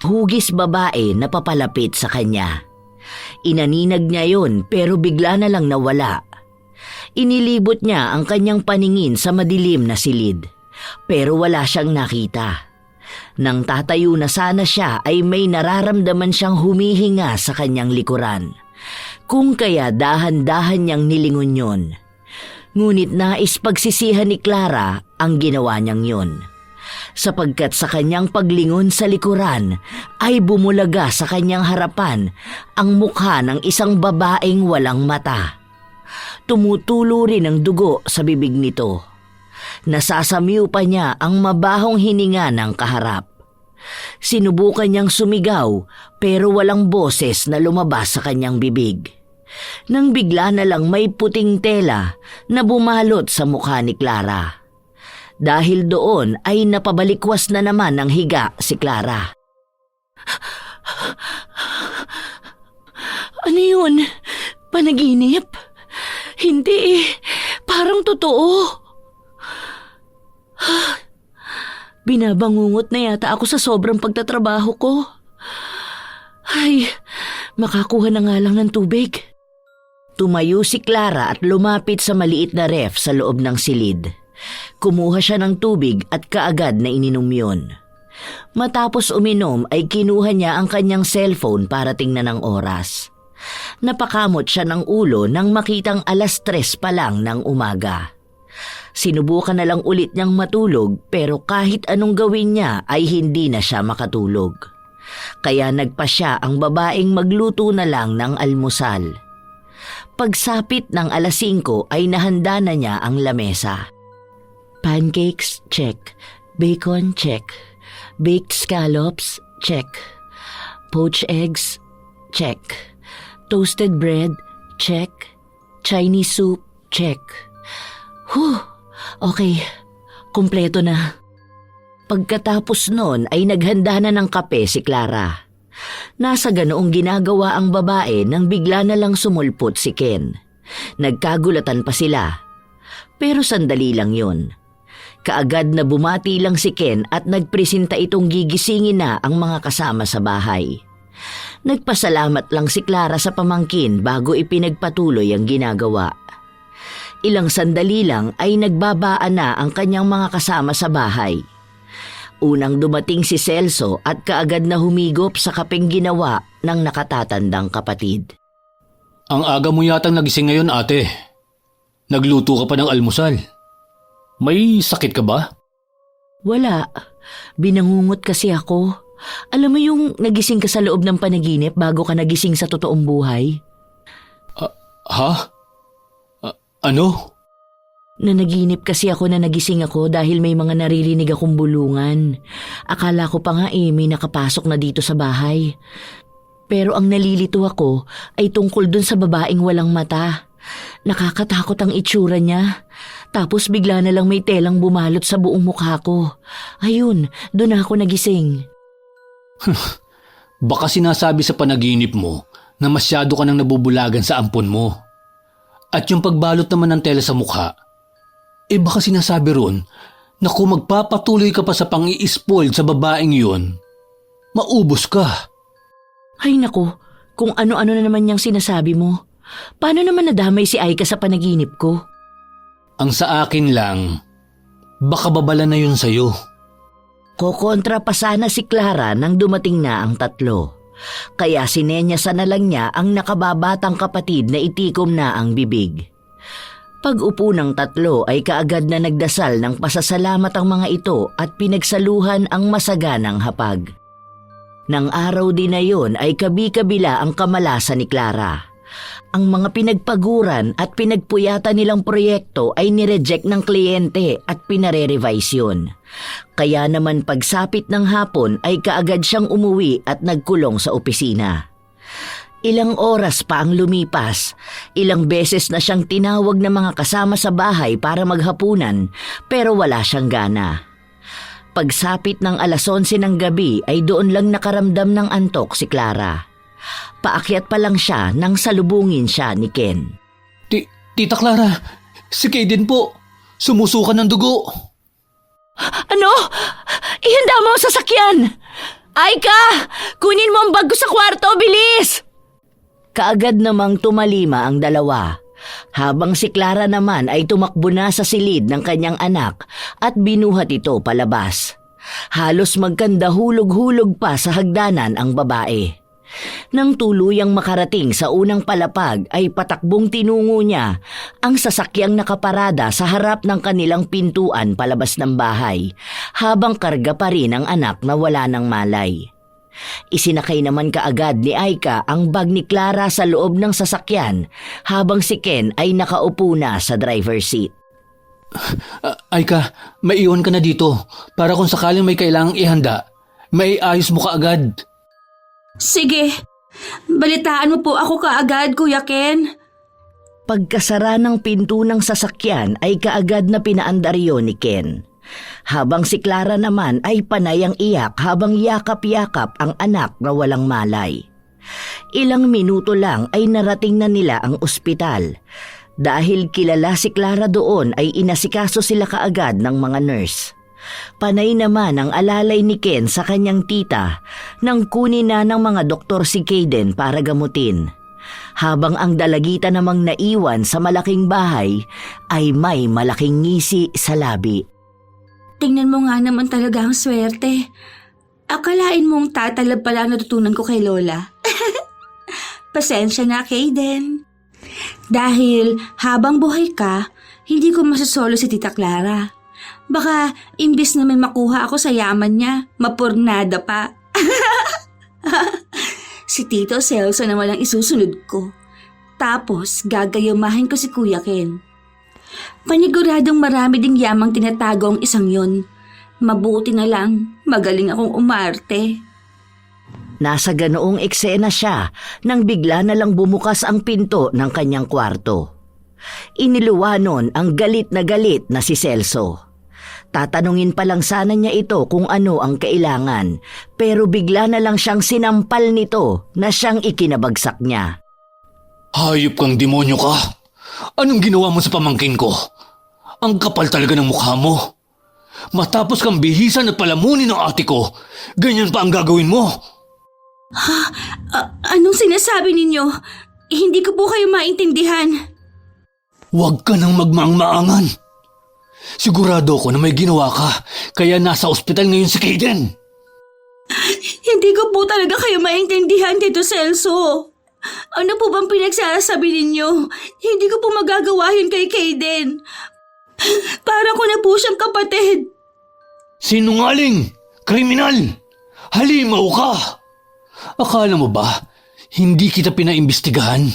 hugis babae na papalapit sa kanya. Inaninag niya yon pero bigla na lang nawala. Inilibot niya ang kanyang paningin sa madilim na silid, pero wala siyang nakita. Nang tatayo na sana siya ay may nararamdaman siyang humihinga sa kanyang likuran. Kung kaya dahan-dahan niyang nilingon yon. Ngunit nais pagsisihan ni Clara ang ginawa niyang yon. Sapagkat sa kanyang paglingon sa likuran ay bumulaga sa kanyang harapan ang mukha ng isang babaeng walang mata. Tumutulo rin ang dugo sa bibig nito. Nasasamiw pa niya ang mabahong hininga ng kaharap. Sinubukan niyang sumigaw pero walang boses na lumabas sa kanyang bibig. Nang bigla na lang may puting tela na bumalot sa mukha ni Clara. Dahil doon ay napabalikwas na naman ng higa si Clara. Ano yun? Panaginip? Hindi, parang totoo. Binabangungot na yata ako sa sobrang pagtatrabaho ko. Ay, makakuha na nga lang ng tubig. Tumayo si Clara at lumapit sa maliit na ref sa loob ng silid. Kumuha siya ng tubig at kaagad na ininom yun. Matapos uminom ay kinuha niya ang kanyang cellphone para tingnan ang oras. Napakamot siya ng ulo nang makitang 3:00 pa lang ng umaga. Sinubukan na lang ulit niyang matulog pero kahit anong gawin niya ay hindi na siya makatulog. Kaya nagpasya ang babaeng magluto na lang ng almusal. Pagsapit ng 5:00 ay nahanda na niya ang lamesa. Pancakes, check. Bacon, check. Baked scallops, check. Poached eggs, check. Toasted bread, check. Chinese soup, check. Okay, kumpleto na. Pagkatapos nun ay naghanda na ng kape si Clara. Nasa ganoong ginagawa ang babae nang bigla na lang sumulpot si Ken. Nagkagulatan pa sila. Pero sandali lang yon. Kaagad na bumati lang si Ken at nagpresenta itong gigisingin na ang mga kasama sa bahay. Nagpasalamat lang si Clara sa pamangkin bago ipinagpatuloy ang ginagawa. Ilang sandali lang ay nagbabaan na ang kanyang mga kasama sa bahay. Unang dumating si Celso at kaagad na humigop sa kapeng ginawa ng nakatatandang kapatid. Ang aga mo yatang nagising ngayon, ate. Nagluto ka pa ng almusal. May sakit ka ba? Wala. Binangungot kasi ako. Alam mo yung nagising ka sa loob ng panaginip bago ka nagising sa totoong buhay? Ha? Ano? Nanaginip kasi ako na nagising ako dahil may mga naririnig akong bulungan. Akala ko pa nga may nakapasok na dito sa bahay. Pero ang nalilito ako ay tungkol dun sa babaeng walang mata. Nakakatakot ang itsura niya. Tapos bigla na lang may telang bumalot sa buong mukha ko. Ayun, dun ako nagising. Baka sinasabi sa panaginip mo na masyado ka nang nabubulagan sa ampon mo. At yung pagbalot naman ng tela sa mukha, baka sinasabi ron na kung magpapatuloy ka pa sa pang-i-spoil sa babaeng yun, maubos ka. Ay naku, kung ano-ano na naman niyang sinasabi mo. Paano naman nadamay si Aika sa panaginip ko? Ang sa akin lang, baka babala na yun sa'yo. Kokontra pa sana si Clara nang dumating na ang tatlo. Kaya sinenyasan na lang niya ang nakababatang kapatid na itikom na ang bibig. Pag-upo ng tatlo ay kaagad na nagdasal ng pasasalamat ang mga ito at pinagsaluhan ang masaganang hapag. Nang araw din na yon ay kabi-kabila ang kamalasan ni Clara. Ang mga pinagpaguran at pinagpuyatan nilang proyekto ay nireject ng kliyente at pinare-revise yun. Kaya naman pagsapit ng hapon ay kaagad siyang umuwi at nagkulong sa opisina. Ilang oras pa ang lumipas, ilang beses na siyang tinawag ng mga kasama sa bahay para maghapunan pero wala siyang gana. Pagsapit ng 11:00 ng gabi ay doon lang nakaramdam ng antok si Clara. Paakyat pa lang siya nang salubungin siya ni Ken. Tita Clara, si Kaden po. Sumusuka ng dugo. Ano? Ihanda mo ang sasakyan! Aika! Kunin mo ang bag ko sa kwarto, bilis! Kaagad namang tumalima ang dalawa. Habang si Clara naman ay tumakbo na sa silid ng kanyang anak at binuhat ito palabas. Halos magkandahulog-hulog pa sa hagdanan ang babae. Nang tuluyang makarating sa unang palapag ay patakbong tinungo niya ang sasakyang nakaparada sa harap ng kanilang pintuan palabas ng bahay habang karga pa rin ang anak na wala ng malay. Isinakay naman kaagad ni Aika ang bag ni Clara sa loob ng sasakyan habang si Ken ay nakaupo na sa driver's seat. Aika, maiwan ka na dito para kung sakaling may kailangang ihanda, may ayos mo kaagad. Sige, balitaan mo po ako kaagad, Kuya Ken. Pagkasara ng pinto ng sasakyan ay kaagad na pinaandaryo ni Ken. Habang si Clara naman ay panay ang iyak habang yakap-yakap ang anak na walang malay. Ilang minuto lang ay narating na nila ang ospital. Dahil kilala si Clara doon ay inasikaso sila kaagad ng mga nurse. Panay naman ang alalay ni Ken sa kanyang tita nang kunin na ng mga doktor si Kaden para gamutin. Habang ang dalagita namang naiwan sa malaking bahay ay may malaking ngisi sa labi. Tingnan mo nga naman talaga ang swerte. Akalain mong tatalab pala ang natutunan ko kay Lola. Pasensya na, Kaden. Dahil habang buhay ka, hindi ko masasolo si Tita Clara. Baka imbis na may makuha ako sa yaman niya, mapurnada pa. Si Tito Celso na walang isusunod ko. Tapos gagayumahin ko si Kuya Ken. Paniguradong marami ding yamang tinatago ang isang yon. Mabuti na lang, magaling akong umarte. Nasa ganoong eksena siya nang bigla na lang bumukas ang pinto ng kanyang kwarto. Iniluwanon ang galit na si Celso. Tatanungin pa lang sana niya ito kung ano ang kailangan, pero bigla na lang siyang sinampal nito na siyang ikinabagsak niya. Hayop kang demonyo ka! Anong ginawa mo sa pamangkin ko? Ang kapal talaga ng mukha mo. Matapos kang bihisan at palamunin ng ate ko, ganyan pa ang gagawin mo. Anong sinasabi ninyo? Hindi ko po kayo maintindihan. Huwag ka nang magmaang-maangan. Sigurado ko na may ginawa ka, kaya nasa ospital ngayon si Kaden. Hindi ko po talaga kayo maintindihan, Tito Celso. Ano po bang pinagsasabi ninyo? Hindi ko po magagawa yun kay Kaden. Para ko na po siyang kapatid. Sinungaling! Kriminal! Halimaw ka! Akala mo ba, hindi kita pinaimbestigahan?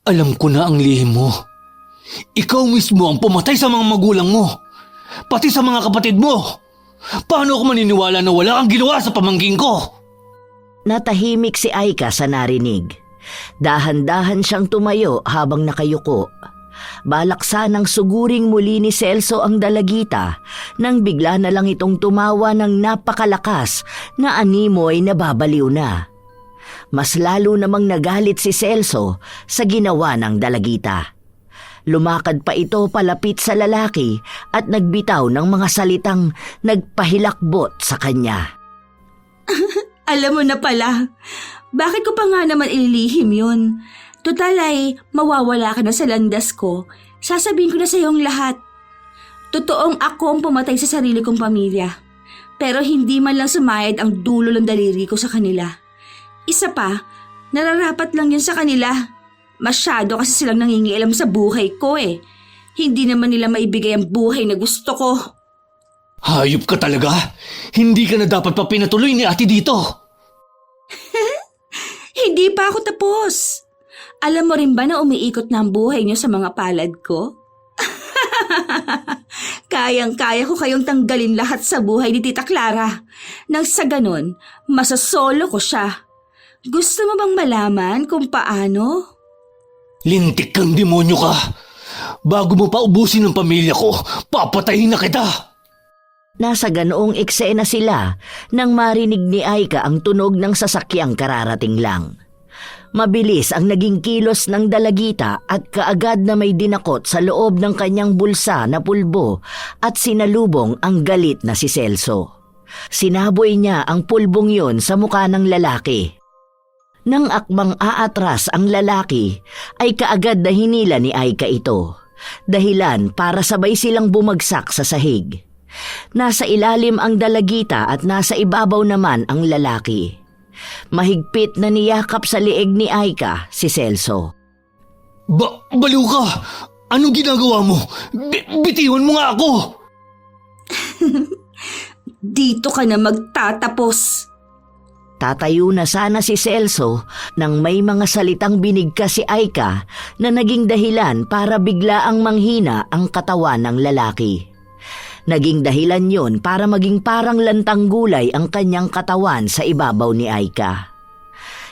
Alam ko na ang lihim mo. Ikaw mismo ang pumatay sa mga magulang mo, pati sa mga kapatid mo. Paano ako maniniwala na wala kang ginawa sa pamangkin ko? Natahimik si Aika sa narinig. Dahan-dahan siyang tumayo habang nakayuko. Balak sanang suguring muli ni Celso ang dalagita nang bigla na lang itong tumawa ng napakalakas na animoy na babaliw na. Mas lalo namang nagalit si Celso sa ginawa ng dalagita. Lumakad pa ito palapit sa lalaki at nagbitaw ng mga salitang nagpahilakbot sa kanya. Alam mo na pala, bakit ko pa nga naman ililihim yun? Total ay mawawala ka na sa landas ko, sasabihin ko na sa iyong lahat. Totoong ako ang pumatay sa sarili kong pamilya, pero hindi man lang sumayad ang dulo ng daliri ko sa kanila. Isa pa, nararapat lang yun sa kanila. Masyado kasi silang nangingialam sa buhay ko eh. Hindi naman nila maibigay ang buhay na gusto ko. Hayop ka talaga! Hindi ka na dapat pa pinatuloy ni ate dito! Hindi pa ako tapos. Alam mo rin ba na umiikot na ang buhay niyo sa mga palad ko? Kayang-kaya ko kayong tanggalin lahat sa buhay ni Tita Clara. Nang sa ganon, masasolo ko siya. Gusto mo bang malaman kung paano? Lintik kang demonyo ka! Bago mo pa ubusin ang pamilya ko, papatayin na kita! Nasa ganoong eksena sila nang marinig ni Aika ang tunog ng sasakyang kararating lang. Mabilis ang naging kilos ng dalagita at kaagad na may dinakot sa loob ng kanyang bulsa na pulbo at sinalubong ang galit na si Celso. Sinaboy niya ang pulbong yon sa mukha ng lalaki. Nang akmang aatras ang lalaki, ay kaagad na hinila ni Aika ito. Dahilan para sabay silang bumagsak sa sahig. Nasa ilalim ang dalagita at nasa ibabaw naman ang lalaki. Mahigpit na niyakap sa lieg ni Aika si Celso. Baliw ka! Anong ginagawa mo? Bitiwan mo nga ako! Dito ka na magtatapos. Tatayo na sana si Celso nang may mga salitang binigkas si Aika na naging dahilan para biglaang manghina ang katawan ng lalaki. Naging dahilan yon para maging parang lantang gulay ang kanyang katawan sa ibabaw ni Aika.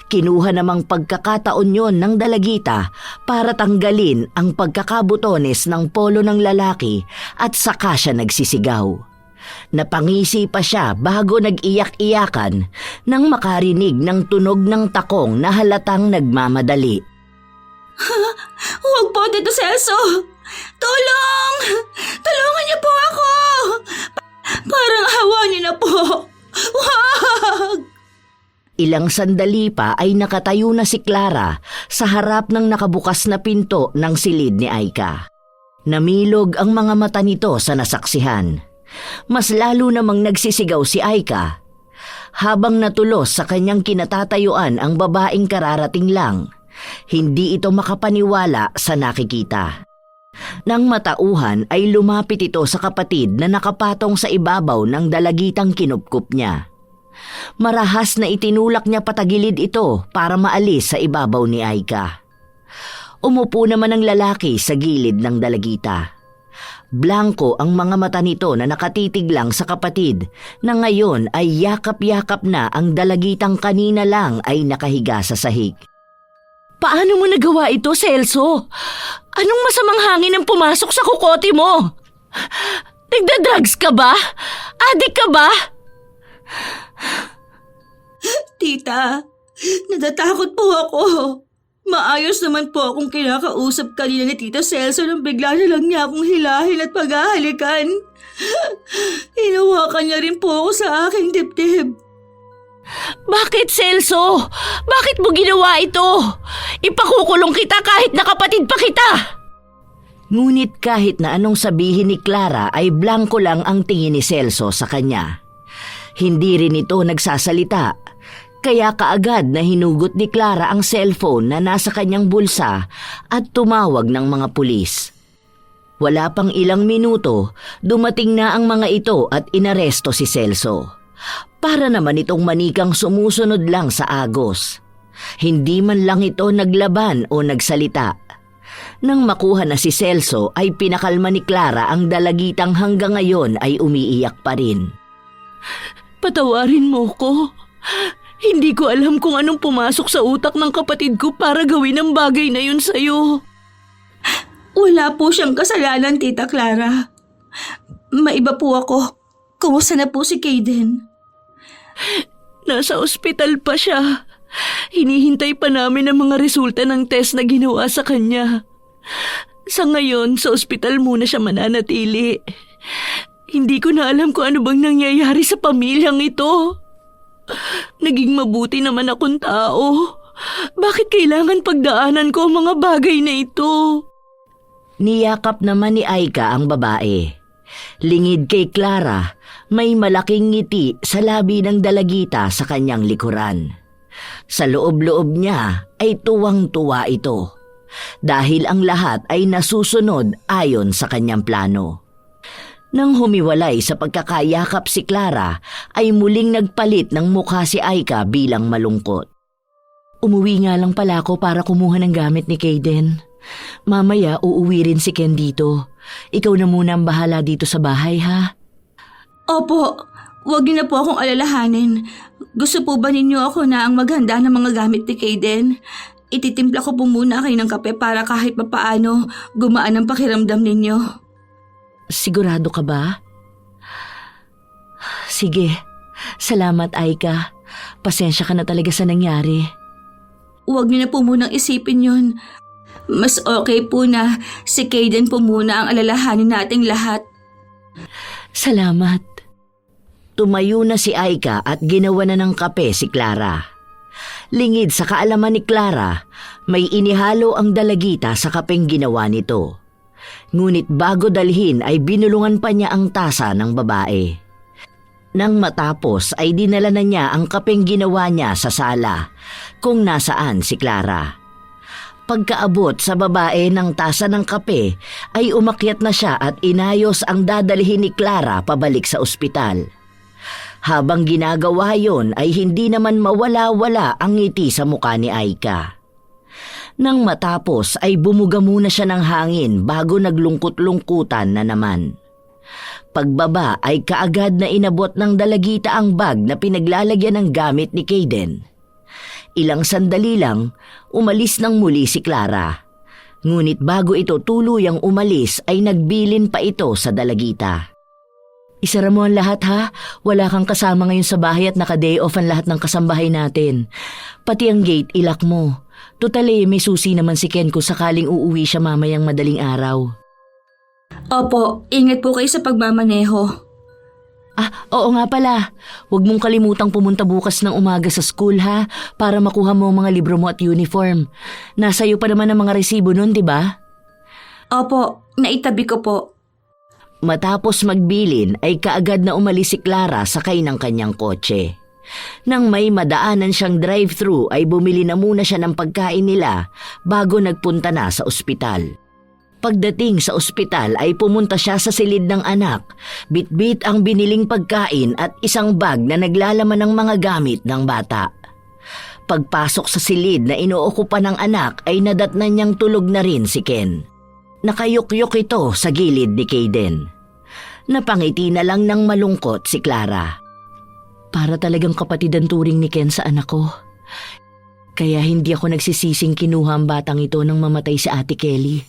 Kinuha namang pagkakataon yon ng dalagita para tanggalin ang pagkakabutones ng polo ng lalaki at saka siya nagsisigaw. Napangisi pa siya bago nag-iyak-iyakan nang makarinig ng tunog ng takong na halatang nagmamadali. Huwag po, Tito Celso! Tulong! Tulungan niyo po ako! Parang awa niyo na po! Wag! Ilang sandali pa ay nakatayo na si Clara sa harap ng nakabukas na pinto ng silid ni Aika. Namilog ang mga mata nito sa nasaksihan. Mas lalo namang nagsisigaw si Aika. Habang natulos sa kanyang kinatatayuan ang babaeng kararating lang, hindi ito makapaniwala sa nakikita. Nang matauhan ay lumapit ito sa kapatid na nakapatong sa ibabaw ng dalagitang kinupkup niya. Marahas na itinulak niya patagilid ito para maalis sa ibabaw ni Aika. Umupo naman ang lalaki sa gilid ng dalagita. Blanko ang mga mata nito na nakatitig lang sa kapatid na ngayon ay yakap-yakap na ang dalagitang kanina lang ay nakahiga sa sahig. Paano mo nagawa ito, Celso? Anong masamang hangin ang pumasok sa kukote mo? Nagda-drugs ka ba? Adik ka ba? Tita, natatakot po ako. Maayos naman po akong kinakausap kanina ni Tito Celso nang bigla na lang niya akong hilahin at paghahalikan. Hinawakan niya rin po ako sa aking dibdib. Bakit, Celso? Bakit mo ginawa ito? Ipakukulong kita kahit nakapatid pa kita! Ngunit kahit na anong sabihin ni Clara ay blanko lang ang tingin ni Celso sa kanya. Hindi rin ito nagsasalita, kaya kaagad na hinugot ni Clara ang cellphone na nasa kanyang bulsa at tumawag ng mga pulis. Wala pang ilang minuto, dumating na ang mga ito at inaresto si Celso. Para naman itong manikang sumusunod lang sa agos. Hindi man lang ito naglaban o nagsalita. Nang makuha na si Celso ay pinakalma ni Clara ang dalagitang hanggang ngayon ay umiiyak pa rin. Patawarin mo ko. Hindi ko alam kung anong pumasok sa utak ng kapatid ko para gawin ang bagay na yun sa'yo. Wala po siyang kasalanan, Tita Clara. Maiba po ako. Kumusta na po si Kayden? Nasa ospital pa siya. Hinihintay pa namin ang mga resulta ng test na ginawa sa kanya. Sa ngayon, sa ospital muna siya mananatili. Hindi ko na alam kung ano bang nangyayari sa pamilyang ito. Naging mabuti naman akong tao. Bakit kailangan pagdaanan ko ang mga bagay na ito? Niyakap naman ni Aika ang babae. Lingid kay Clara, may malaking ngiti sa labi ng dalagita sa kanyang likuran. Sa loob-loob niya ay tuwang-tuwa ito dahil ang lahat ay nasusunod ayon sa kanyang plano. Nang humiwalay sa pagkakayakap si Clara ay muling nagpalit ng mukha si Aika bilang malungkot. Umuwi nga lang pala ako para kumuha ng gamit ni Kaden. Mamaya uuwi rin si Ken dito. Ikaw na muna ang bahala dito sa bahay, ha? Opo, huwag niyo na po akong alalahanin. Gusto po ba ninyo ako na ang maghanda ng mga gamit ni Kaden? Ititimpla ko po muna kayo ng kape para kahit papaano gumaan ang pakiramdam ninyo. Sigurado ka ba? Sige, salamat Aika. Pasensya ka na talaga sa nangyari. Huwag niyo na po munang isipin yun. Mas okay po na si Kaden po muna ang alalahanin nating lahat. Salamat. Tumayo na si Aika at ginawa na ng kape si Clara. Lingid sa kaalaman ni Clara, may inihalo ang dalagita sa kapeng ginawa nito. Ngunit bago dalhin ay binulungan pa niya ang tasa ng babae. Nang matapos ay dinala na niya ang kapeng ginawa niya sa sala kung nasaan si Clara. Pagkaabot sa babae ng tasa ng kape ay umakyat na siya at inayos ang dadalhin ni Clara pabalik sa ospital. Habang ginagawa yon ay hindi naman mawala-wala ang ngiti sa mukha ni Aika. Nang matapos ay bumuga muna siya ng hangin bago naglungkot-lungkutan na naman. Pagbaba ay kaagad na inabot ng dalagita ang bag na pinaglalagyan ng gamit ni Kaden. Ilang sandali lang, umalis nang muli si Clara. Ngunit bago ito tuluyang umalis ay nagbilin pa ito sa dalagita. Isara mo ang lahat ha, wala kang kasama ngayon sa bahay at naka-day off ang lahat ng kasambahay natin. Pati ang gate ilak mo. Tutali may susi naman si Ken kung sakaling uuwi siya mamayang madaling araw. Opo, ingat po kayo sa pagmamaneho. Oo nga pala. Huwag mong kalimutang pumunta bukas ng umaga sa school ha, para makuha mo ang mga libro mo at uniform. Nasa iyo pa naman ang mga resibo nun, di ba? Opo, naitabi ko po. Matapos magbilin ay kaagad na umalis si Clara sakay ng kanyang kotse. Nang may madaanan siyang drive-thru ay bumili na muna siya ng pagkain nila bago nagpunta na sa ospital. Pagdating sa ospital ay pumunta siya sa silid ng anak, bitbit ang biniling pagkain at isang bag na naglalaman ng mga gamit ng bata. Pagpasok sa silid na inuokupa ng anak ay nadatnan niyang tulog na rin si Ken. Nakayukyok ito sa gilid ni Kaden. Napangiti na lang ng malungkot si Clara. Para talagang kapatid ang turing ni Ken sa anak ko. Kaya hindi ako nagsisising kinuha ang batang ito nang mamatay si Ate Kelly.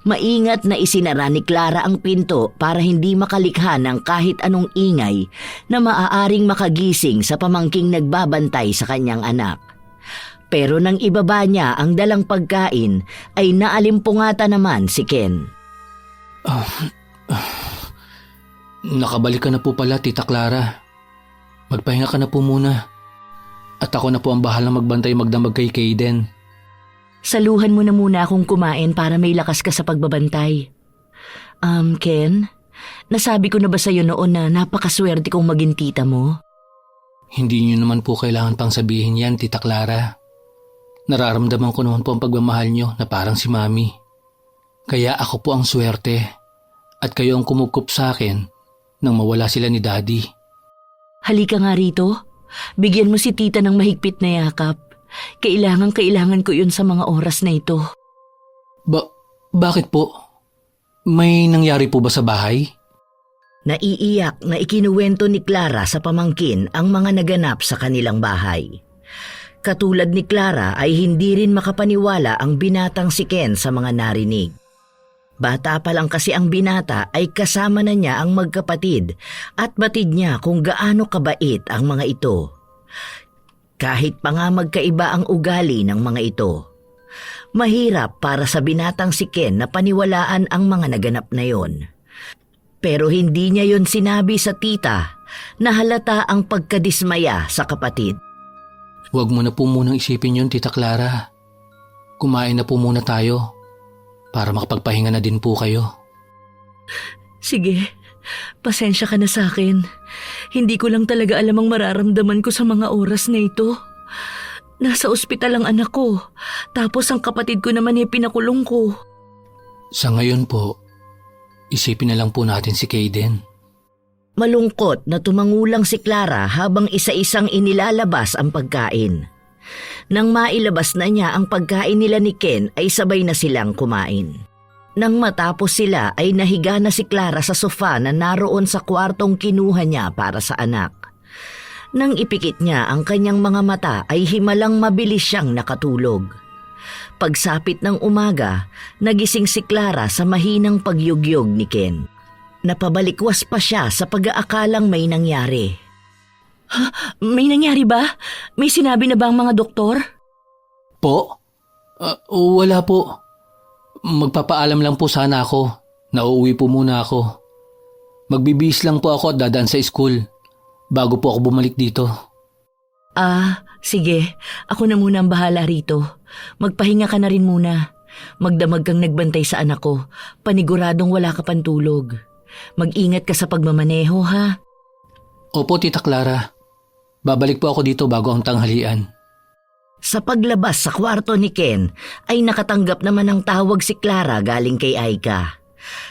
Maingat na isinara ni Clara ang pinto para hindi makalikha ng kahit anong ingay na maaaring makagising sa pamangking nagbabantay sa kanyang anak. Pero nang ibaba niya ang dalang pagkain ay naalimpungata naman si Ken. Nakabalik ka na po pala, Tita Clara. Magpahinga ka na po muna. At ako na po ang bahalang magbantay magdamag kay Kaden. Saluhan mo na muna akong kumain para may lakas ka sa pagbabantay. Ken, nasabi ko na ba sa'yo noon na napakaswerte kong maging tita mo? Hindi niyo naman po kailangan pang sabihin yan, Tita Clara. Nararamdaman ko naman po ang pagmamahal niyo na parang si Mami. Kaya ako po ang swerte at kayo ang kumukup sa akin nang mawala sila ni Daddy. Halika nga rito. Bigyan mo si tita ng mahigpit na yakap. Kailangan ko yun sa mga oras na ito. Bakit po? May nangyari po ba sa bahay? Naiiyak na ikinuwento ni Clara sa pamangkin ang mga naganap sa kanilang bahay. Katulad ni Clara ay hindi rin makapaniwala ang binatang si Ken sa mga narinig. Bata pa lang kasi ang binata ay kasama na niya ang magkapatid at batid niya kung gaano kabait ang mga ito. Kahit pa nga magkaiba ang ugali ng mga ito. Mahirap para sa binatang si Ken na paniwalaan ang mga naganap na yon. Pero hindi niya yon sinabi sa tita na halata ang pagkadismaya sa kapatid. Huwag mo na po munang isipin yun, Tita Clara. Kumain na po muna tayo para makapagpahinga na din po kayo. Sige, pasensya ka na sa akin. Hindi ko lang talaga alam ang mararamdaman ko sa mga oras na ito. Nasa ospital ang anak ko, tapos ang kapatid ko naman ay pinakulong ko. Sa ngayon po, isipin na lang po natin si Kaden. Malungkot na tumangulang si Clara habang isa-isang inilalabas ang pagkain. Nang mailabas na niya ang pagkain nila ni Ken ay sabay na silang kumain. Nang matapos sila ay nahiga na si Clara sa sofa na naroon sa kwartong kinuha niya para sa anak. Nang ipikit niya ang kanyang mga mata ay himalang mabilis siyang nakatulog. Pagsapit ng umaga, nagising si Clara sa mahinang pagyugyog ni Ken. Napabalikwas pa siya sa pag-aakalang may nangyari. May nangyari ba? May sinabi na ba ang mga doktor? Po? Wala po. Magpapaalam lang po sana ako. Nauuwi po muna ako. Magbibihis lang po ako at dadaan sa school bago po ako bumalik dito. Sige. Ako na muna ang bahala rito. Magpahinga ka na rin muna. Magdamag kang nagbantay sa anak ko. Paniguradong wala ka pang tulog. Mag-ingat ka sa pagmamaneho, ha? Opo, Tita Clara. Babalik po ako dito bago ang tanghalian. Sa paglabas sa kwarto ni Ken ay nakatanggap naman ng tawag si Clara galing kay Aika.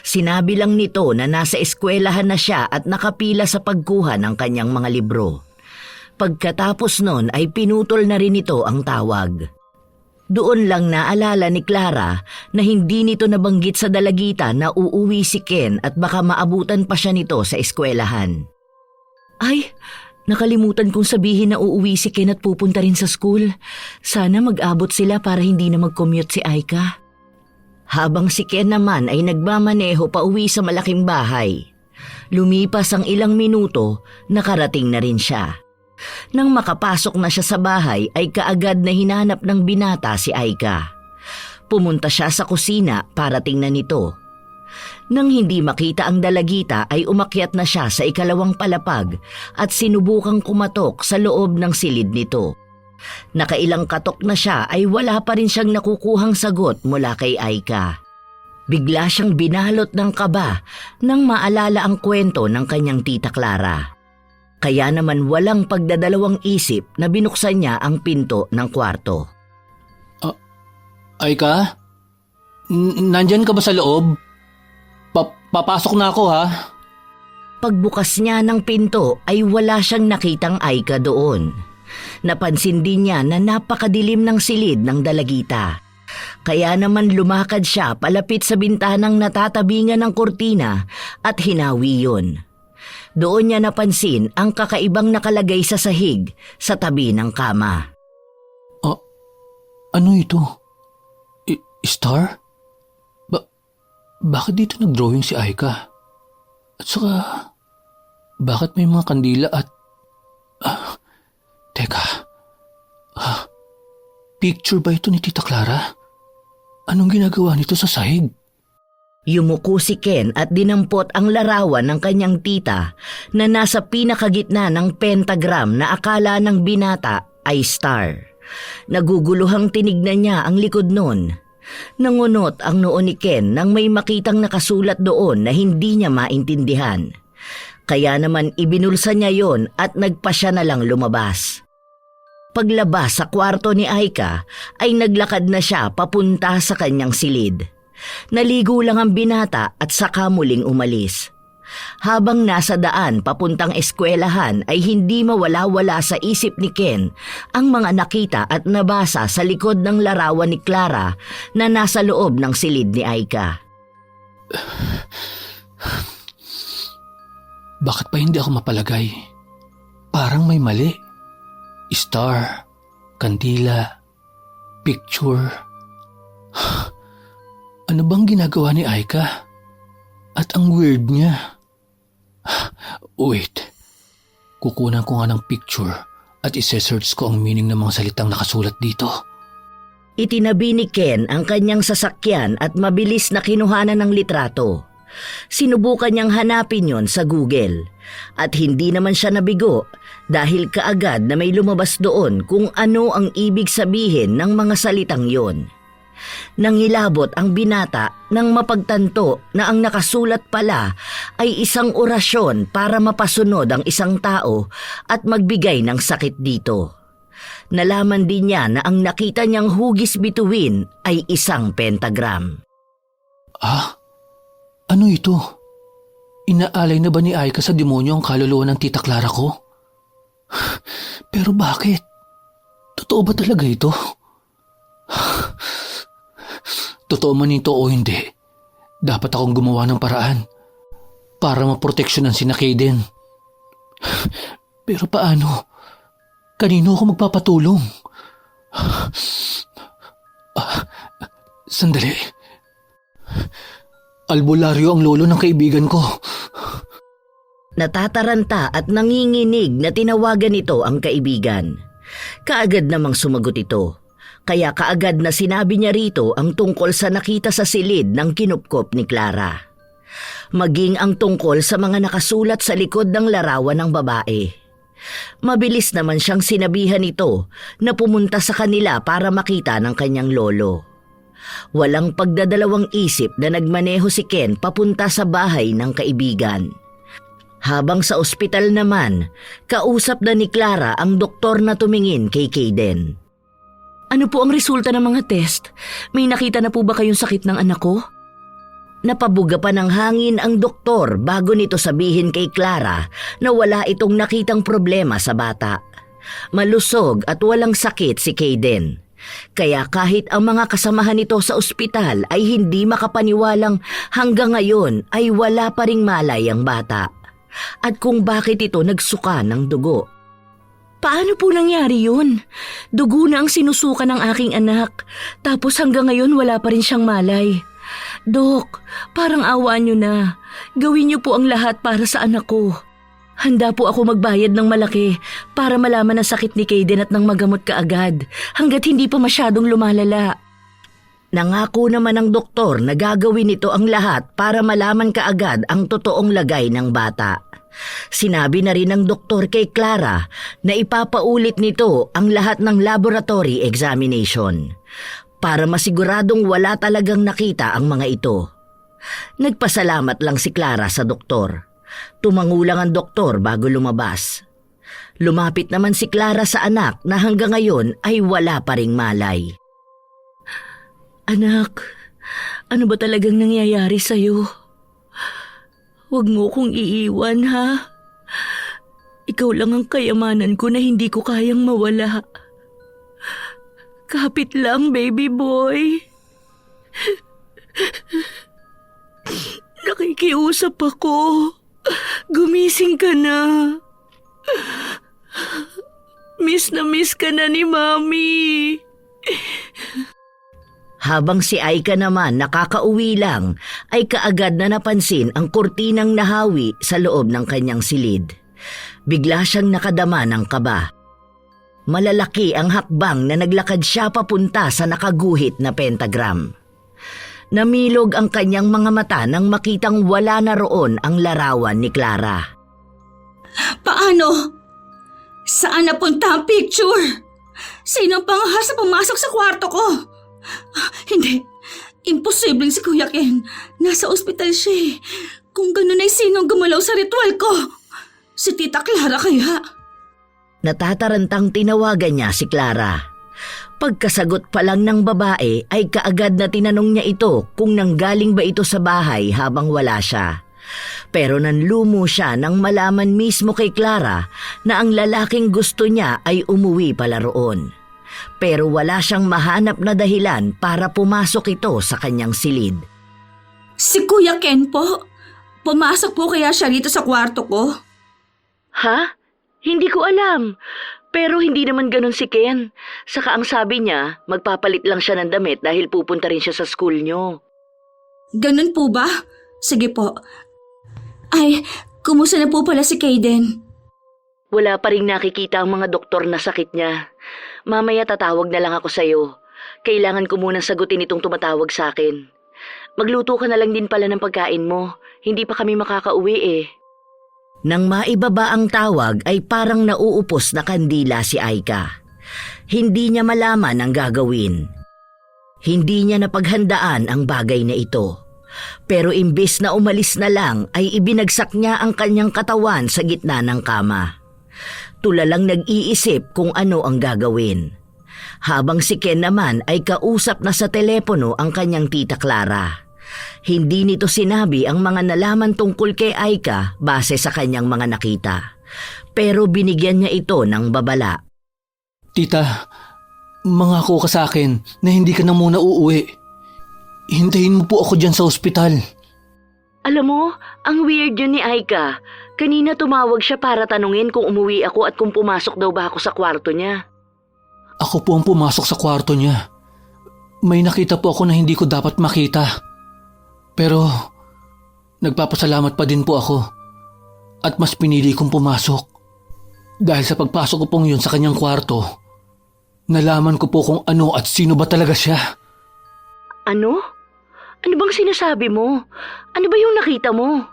Sinabi lang nito na nasa eskwelahan na siya at nakapila sa pagkuha ng kanyang mga libro. Pagkatapos nun ay pinutol na rin ito ang tawag. Doon lang naalala ni Clara na hindi nito nabanggit sa dalagita na uuwi si Ken at baka maabutan pa siya nito sa eskwelahan. Ay, nakalimutan kong sabihin na uuwi si Ken at pupunta rin sa school. Sana mag-abot sila para hindi na mag-commute si Aika. Habang si Ken naman ay nagmamaneho pa uwi sa malaking bahay. Lumipas ang ilang minuto, nakarating na rin siya. Nang makapasok na siya sa bahay ay kaagad na hinanap ng binata si Aika. Pumunta siya sa kusina para tingnan ito. Nang hindi makita ang dalagita ay umakyat na siya sa ikalawang palapag at sinubukang kumatok sa loob ng silid nito. Nakailang katok na siya ay wala pa rin siyang nakukuhang sagot mula kay Aika. Bigla siyang binalot ng kaba nang maalala ang kwento ng kanyang tita Clara. Kaya naman walang pagdadalawang isip na binuksan niya ang pinto ng kwarto. Aika? Nandyan ka ba sa loob? Papasok na ako, ha? Pagbukas niya ng pinto ay wala siyang nakitang Aika doon. Napansin din niya na napakadilim ng silid ng dalagita. Kaya naman lumakad siya palapit sa bintanang natatabingan ng kurtina at hinawi yun. Doon niya napansin ang kakaibang nakalagay sa sahig sa tabi ng kama. Ano ito? Star? Bakit dito nag-drawing si Aika? At saka, bakit may mga kandila at... Teka. Picture ba ito ni Tita Clara? Anong ginagawa nito sa sahig? Yumuko si Ken at dinampot ang larawan ng kanyang tita na nasa pinakagitna ng pentagram na akala ng binata ay star. Naguguluhang tinignan niya ang likod nun. Nangunot ang noo ni Ken nang may makitang nakasulat doon na hindi niya maintindihan. Kaya naman ibinulsa niya yon at nagpasya na lang lumabas. Paglabas sa kwarto ni Aika ay naglakad na siya papunta sa kanyang silid. Naligo lang ang binata at saka muling umalis. Habang nasa daan papuntang eskwelahan ay hindi mawala-wala sa isip ni Ken ang mga nakita at nabasa sa likod ng larawan ni Clara na nasa loob ng silid ni Aika. Bakit pa hindi ako mapalagay? Parang may mali. Star, kandila, picture. Ano bang ginagawa ni Aika? At ang weird niya. Wait. Kukunan ko nga ng picture at ise-search ko ang meaning ng mga salitang nakasulat dito. Itinabi ni Ken ang kanyang sasakyan at mabilis na kinuhanan ng litrato. Sinubukan niyang hanapin yon sa Google at hindi naman siya nabigo dahil kaagad na may lumabas doon kung ano ang ibig sabihin ng mga salitang yon. Nangilabot ang binata nang mapagtanto na ang nakasulat pala ay isang orasyon para mapasunod ang isang tao at magbigay ng sakit dito. Nalaman din niya na ang nakita niyang hugis bituin ay isang pentagram. Ano ito? Inaalay na ba ni Aika sa demonyo ang kaluluwa ng Tita Clara ko? Pero bakit? Totoo ba talaga ito? Totoo man ito o hindi, dapat akong gumawa ng paraan para maproteksyonan si Kaden. Pero paano? Kanino ako magpapatulong? Sandali. Albularyo ang lolo ng kaibigan ko. Natataranta at nanginginig na tinawagan ito ang kaibigan. Kaagad namang sumagot ito. Kaya kaagad na sinabi niya rito ang tungkol sa nakita sa silid ng kinupkop ni Clara. Maging ang tungkol sa mga nakasulat sa likod ng larawan ng babae. Mabilis naman siyang sinabihan ito na pumunta sa kanila para makita ng kanyang lolo. Walang pagdadalawang isip na nagmaneho si Ken papunta sa bahay ng kaibigan. Habang sa ospital naman, kausap na ni Clara ang doktor na tumingin kay Kaden. Ano po ang resulta ng mga test? May nakita na po ba kayong sakit ng anak ko? Napabuga pa ng hangin ang doktor bago nito sabihin kay Clara na wala itong nakitang problema sa bata. Malusog at walang sakit si Kaden. Kaya kahit ang mga kasamahan nito sa ospital ay hindi makapaniwalang hanggang ngayon ay wala pa ring malay ang bata. At kung bakit ito nagsuka ng dugo. Paano po nangyari yun? Dugo na ang sinusuka ng aking anak, tapos hanggang ngayon wala pa rin siyang malay. Dok, parang awa niyo na. Gawin niyo po ang lahat para sa anak ko. Handa po ako magbayad ng malaki para malaman ang sakit ni Kaden at nang magamot kaagad hanggat hindi pa masyadong lumalala. Nangako naman ng doktor na gagawin nito ang lahat para malaman kaagad ang totoong lagay ng bata. Sinabi na rin ng doktor kay Clara na ipapaulit nito ang lahat ng laboratory examination para masiguradong wala talagang nakita ang mga ito. Nagpasalamat lang si Clara sa doktor. Tumangulang ang doktor bago lumabas. Lumapit naman si Clara sa anak na hanggang ngayon ay wala pa ring malay. Anak, ano ba talagang nangyayari sa'yo? Huwag mo kong iiwan, ha? Ikaw lang ang kayamanan ko na hindi ko kayang mawala. Kapit lang, baby boy. Nakikiusap ako. Gumising ka na. Miss na miss ka na ni Mami. Habang si Aika naman nakakauwi lang, ay kaagad na napansin ang kurtinang nahawi sa loob ng kanyang silid. Bigla siyang nakadama ng kaba. Malalaki ang hakbang na naglakad siya papunta sa nakaguhit na pentagram. Namilog ang kanyang mga mata nang makitang wala na roon ang larawan ni Clara. Paano? Saan napunta ang picture? Sino ang panghas na pumasok sa kwarto ko? Hindi. Imposibleng si Kuya Ken. Nasa ospital siya eh. Kung ganun ay sinong gumalaw sa ritual ko? Si Tita Clara kaya? Natatarantang tinawagan niya si Clara. Pagkasagot pa lang ng babae ay kaagad na tinanong niya ito kung nanggaling ba ito sa bahay habang wala siya. Pero nanlumo siya nang malaman mismo kay Clara na ang lalaking gusto niya ay umuwi pala roon. Pero wala siyang mahanap na dahilan para pumasok ito sa kanyang silid. Si Kuya Ken po? Pumasok po kaya siya rito sa kwarto ko? Ha? Hindi ko alam. Pero hindi naman ganun si Ken. Saka ang sabi niya, magpapalit lang siya ng damit dahil pupunta rin siya sa school niyo. Ganun po ba? Sige po. Ay, kumusta na po pala si Kaden? Wala pa rin nakikita ang mga doktor na sakit niya. Mamaya tatawag na lang ako sa'yo. Kailangan ko munang sagutin itong tumatawag sa akin. Magluto ka na lang din pala ng pagkain mo. Hindi pa kami makakauwi eh. Nang maibaba ang tawag ay parang nauupos na kandila si Aika. Hindi niya malaman ang gagawin. Hindi niya napaghandaan ang bagay na ito. Pero imbis na umalis na lang ay ibinagsak niya ang kanyang katawan sa gitna ng kama. Tulalang nag-iisip kung ano ang gagawin. Habang si Ken naman ay kausap na sa telepono ang kanyang tita Clara. Hindi nito sinabi ang mga nalaman tungkol kay Aika base sa kanyang mga nakita. Pero binigyan niya ito ng babala. Tita, mangako ka sa akin na hindi ka na muna uuwi. Hintayin mo po ako dyan sa ospital. Alam mo, ang weird yun ni Aika. Kanina tumawag siya para tanungin kung umuwi ako at kung pumasok daw ba ako sa kwarto niya. Ako po ang pumasok sa kwarto niya. May nakita po ako na hindi ko dapat makita. Pero nagpapasalamat pa din po ako. At mas pinili kong pumasok. Dahil sa pagpasok ko pong yun sa kanyang kwarto, nalaman ko po kung ano at sino ba talaga siya. Ano? Ano bang sinasabi mo? Ano ba yung nakita mo?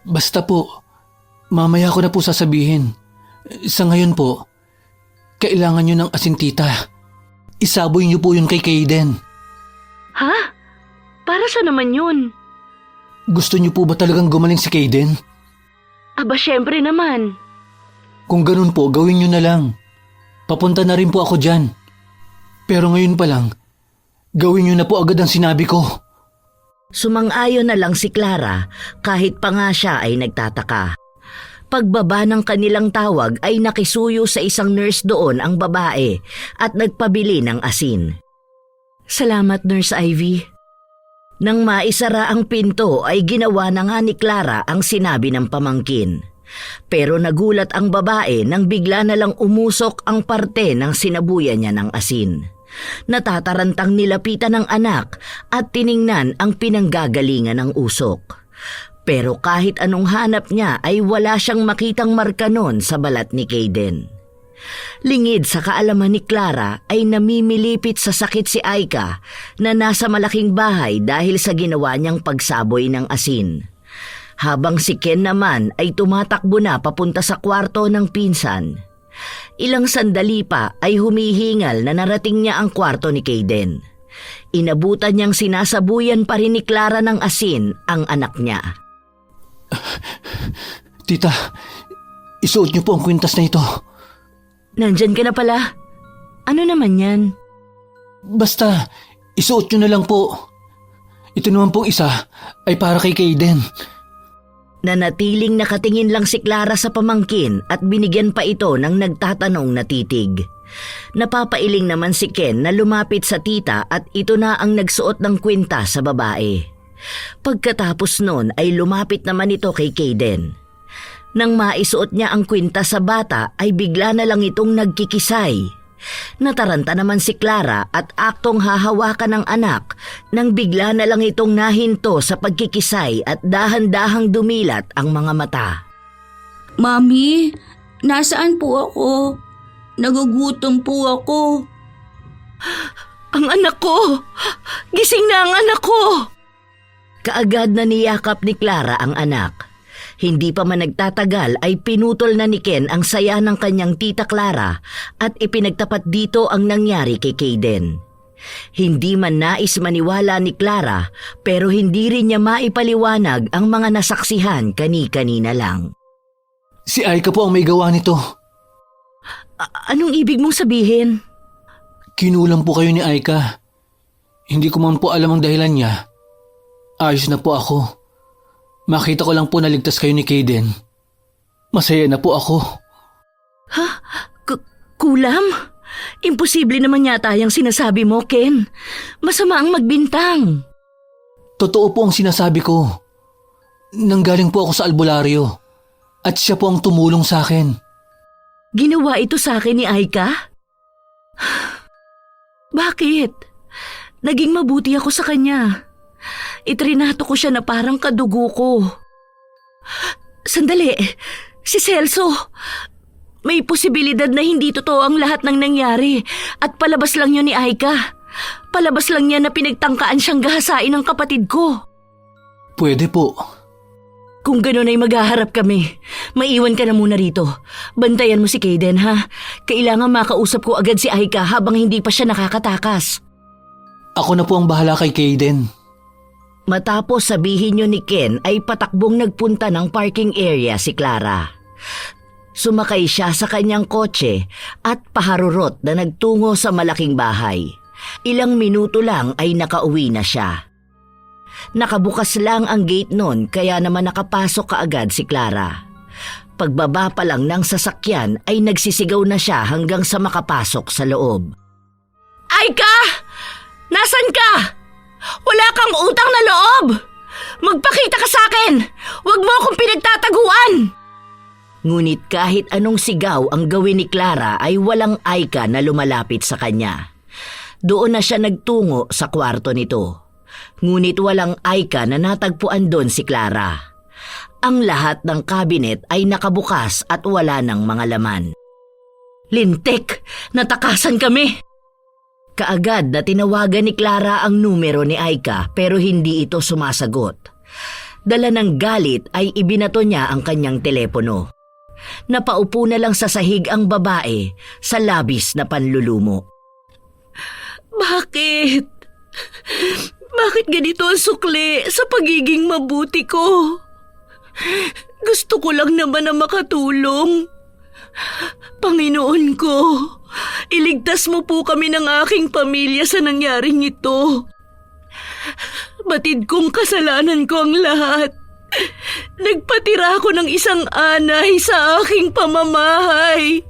Basta po, mamaya ko na po sasabihin. Sa ngayon po, kailangan nyo ng asin, tita. Isaboy nyo po yun kay Kayden. Ha? Para sa naman yun? Gusto nyo po ba talagang gumaling si Kayden? Aba, syempre naman. Kung ganun po, gawin nyo na lang. Papunta na rin po ako dyan. Pero ngayon pa lang, gawin nyo na po agad ang sinabi ko. Sumang-ayon na lang si Clara kahit pa nga siya ay nagtataka. Pagbaba ng kanilang tawag ay nakisuyo sa isang nurse doon ang babae at nagpabili ng asin. Salamat, Nurse Ivy. Nang maisara ang pinto ay ginawa na nga ni Clara ang sinabi ng pamangkin. Pero nagulat ang babae nang bigla na lang umusok ang parte ng sinabuyan niya ng asin. Natatarantang nilapitan ng anak at tiningnan ang pinanggagalingan ng usok. Pero kahit anong hanap niya ay wala siyang makitang marka nun sa balat ni Kayden. Lingid sa kaalaman ni Clara ay namimilipit sa sakit si Aika na nasa malaking bahay dahil sa ginawa niyang pagsaboy ng asin. Habang si Ken naman ay tumatakbo na papunta sa kwarto ng pinsan. Ilang sandali pa ay humihingal na narating niya ang kwarto ni Kayden. Inabutan niyang sinasabuyan pa rin ni Clara ng asin ang anak niya. Tita, isuot niyo po ang kwintas na ito. Nandyan ka na pala. Ano naman yan? Basta, isuot nyo na lang po. Ito naman pong isa ay para kay Kayden. Nanatiling nakatingin lang si Clara sa pamangkin at binigyan pa ito ng nagtatanong na titig. Napapailing naman si Ken na lumapit sa tita at ito na ang nagsuot ng kwintas sa babae. Pagkatapos nun ay lumapit naman ito kay Kayden. Nang maisuot niya ang kwintas sa bata ay bigla na lang itong nagkikisay. Nataranta naman si Clara at aktong hahawakan ng anak nang bigla na lang itong nahinto sa pagkikisay at dahan-dahang dumilat ang mga mata. Mami, nasaan po ako? Nagugutom po ako. Ang anak ko! Gising na ang anak ko! Kaagad na niyakap ni Clara ang anak. Hindi pa man nagtatagal ay pinutol na ni Ken ang saya ng kanyang tita Clara at ipinagtapat dito ang nangyari kay Kayden. Hindi man nais maniwala ni Clara pero hindi rin niya maipaliwanag ang mga nasaksihan kani-kanina lang. Si Aika po ang may gawa nito. Anong ibig mong sabihin? Kinulang po kayo ni Aika. Hindi ko man po alam ang dahilan niya. Ayos na po ako. Makita ko lang po na ligtas kayo ni Kayden. Masaya na po ako. Ha? Kulam? Imposible naman yata yung sinasabi mo, Ken. Masama ang magbintang. Totoo po ang sinasabi ko. Nanggaling po ako sa albularyo. At siya po ang tumulong sa akin. Ginawa ito sa akin ni Aika? Bakit? Naging mabuti ako sa kanya. Itrinato ko siya na parang kadugo ko. Sandali, si Celso. May posibilidad na hindi totoo ang lahat ng nangyari at palabas lang yun ni Aika. Palabas lang niya na pinagtangkaan siyang gahasain ng kapatid ko. Pwede po. Kung gano'n ay maghaharap kami. Maiwan ka na muna rito. Bantayan mo si Kayden, ha? Kailangan makausap ko agad si Aika habang hindi pa siya nakakatakas. Ako na po ang bahala kay Kayden. Matapos sabihin niyo ni Ken ay patakbong nagpunta ng parking area si Clara. Sumakay siya sa kanyang kotse at paharurot na nagtungo sa malaking bahay. Ilang minuto lang ay nakauwi na siya. Nakabukas lang ang gate nun kaya naman nakapasok kaagad si Clara. Pagbaba pa lang ng sasakyan ay nagsisigaw na siya hanggang sa makapasok sa loob. Aika! Nasaan ka? Wala kang utang na loob! Magpakita ka sa akin! Huwag mo akong pinagtataguan! Ngunit kahit anong sigaw ang gawin ni Clara ay walang Aika na lumalapit sa kanya. Doon na siya nagtungo sa kwarto nito. Ngunit walang Aika na natagpuan doon si Clara. Ang lahat ng kabinet ay nakabukas at wala ng mga laman. Lintik! Natakasan kami! Kaagad na tinawagan ni Clara ang numero ni Aika pero hindi ito sumasagot. Dala ng galit ay ibinato niya ang kanyang telepono. Napaupo na lang sa sahig ang babae sa labis na panlulumo. Bakit? Bakit ganito ang sukli sa pagiging mabuti ko? Gusto ko lang naman na makatulong. Panginoon ko, iligtas mo po kami ng aking pamilya sa nangyaring ito. Batid kong kasalanan ko ang lahat. Nagpatira ako ng isang anay sa aking pamamahay.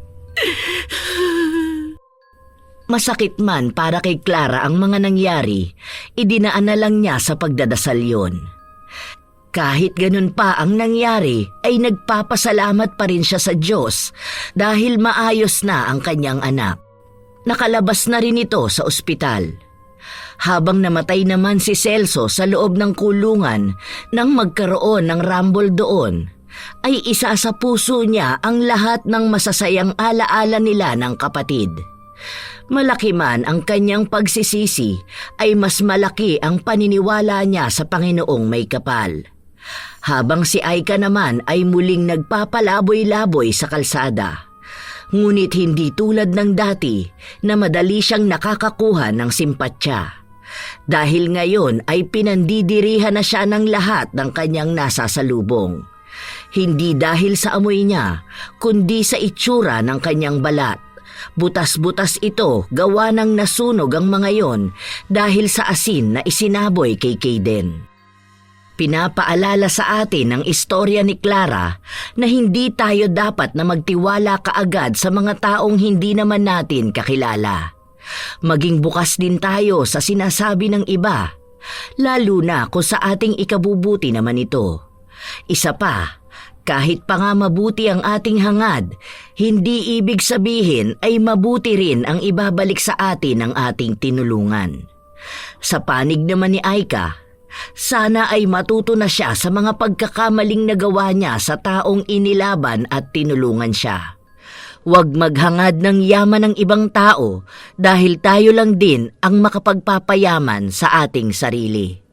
Masakit man para kay Clara ang mga nangyari, idinaan na lang niya sa pagdadasal yon. Kahit ganun pa ang nangyari, ay nagpapasalamat pa rin siya sa Diyos dahil maayos na ang kanyang anak. Nakalabas na rin ito sa ospital. Habang namatay naman si Celso sa loob ng kulungan nang magkaroon ng rumble doon, ay isa sa puso niya ang lahat ng masasayang alaala nila ng kapatid. Malaki man ang kanyang pagsisisi, ay mas malaki ang paniniwala niya sa Panginoong may kapal. Habang si Aika naman ay muling nagpapalaboy-laboy sa kalsada. Ngunit hindi tulad ng dati na madali siyang nakakakuha ng simpatya. Dahil ngayon ay pinandidirihan na siya ng lahat ng kanyang nasasalubong. Hindi dahil sa amoy niya, kundi sa itsura ng kanyang balat. Butas-butas ito gawa ng nasunog ang mga yon dahil sa asin na isinaboy kay Kayden. Pinapaalala sa atin ang istorya ni Clara na hindi tayo dapat na magtiwala kaagad sa mga taong hindi naman natin kakilala. Maging bukas din tayo sa sinasabi ng iba, lalo na kung sa ating ikabubuti naman ito. Isa pa, kahit pa nga mabuti ang ating hangad, hindi ibig sabihin ay mabuti rin ang ibabalik sa atin ng ating tinulungan. Sa panig naman ni Aika, sana ay matuto na siya sa mga pagkakamaling nagawa niya sa taong inilaban at tinulungan siya. Huwag maghangad ng yaman ng ibang tao dahil tayo lang din ang makapagpapayaman sa ating sarili.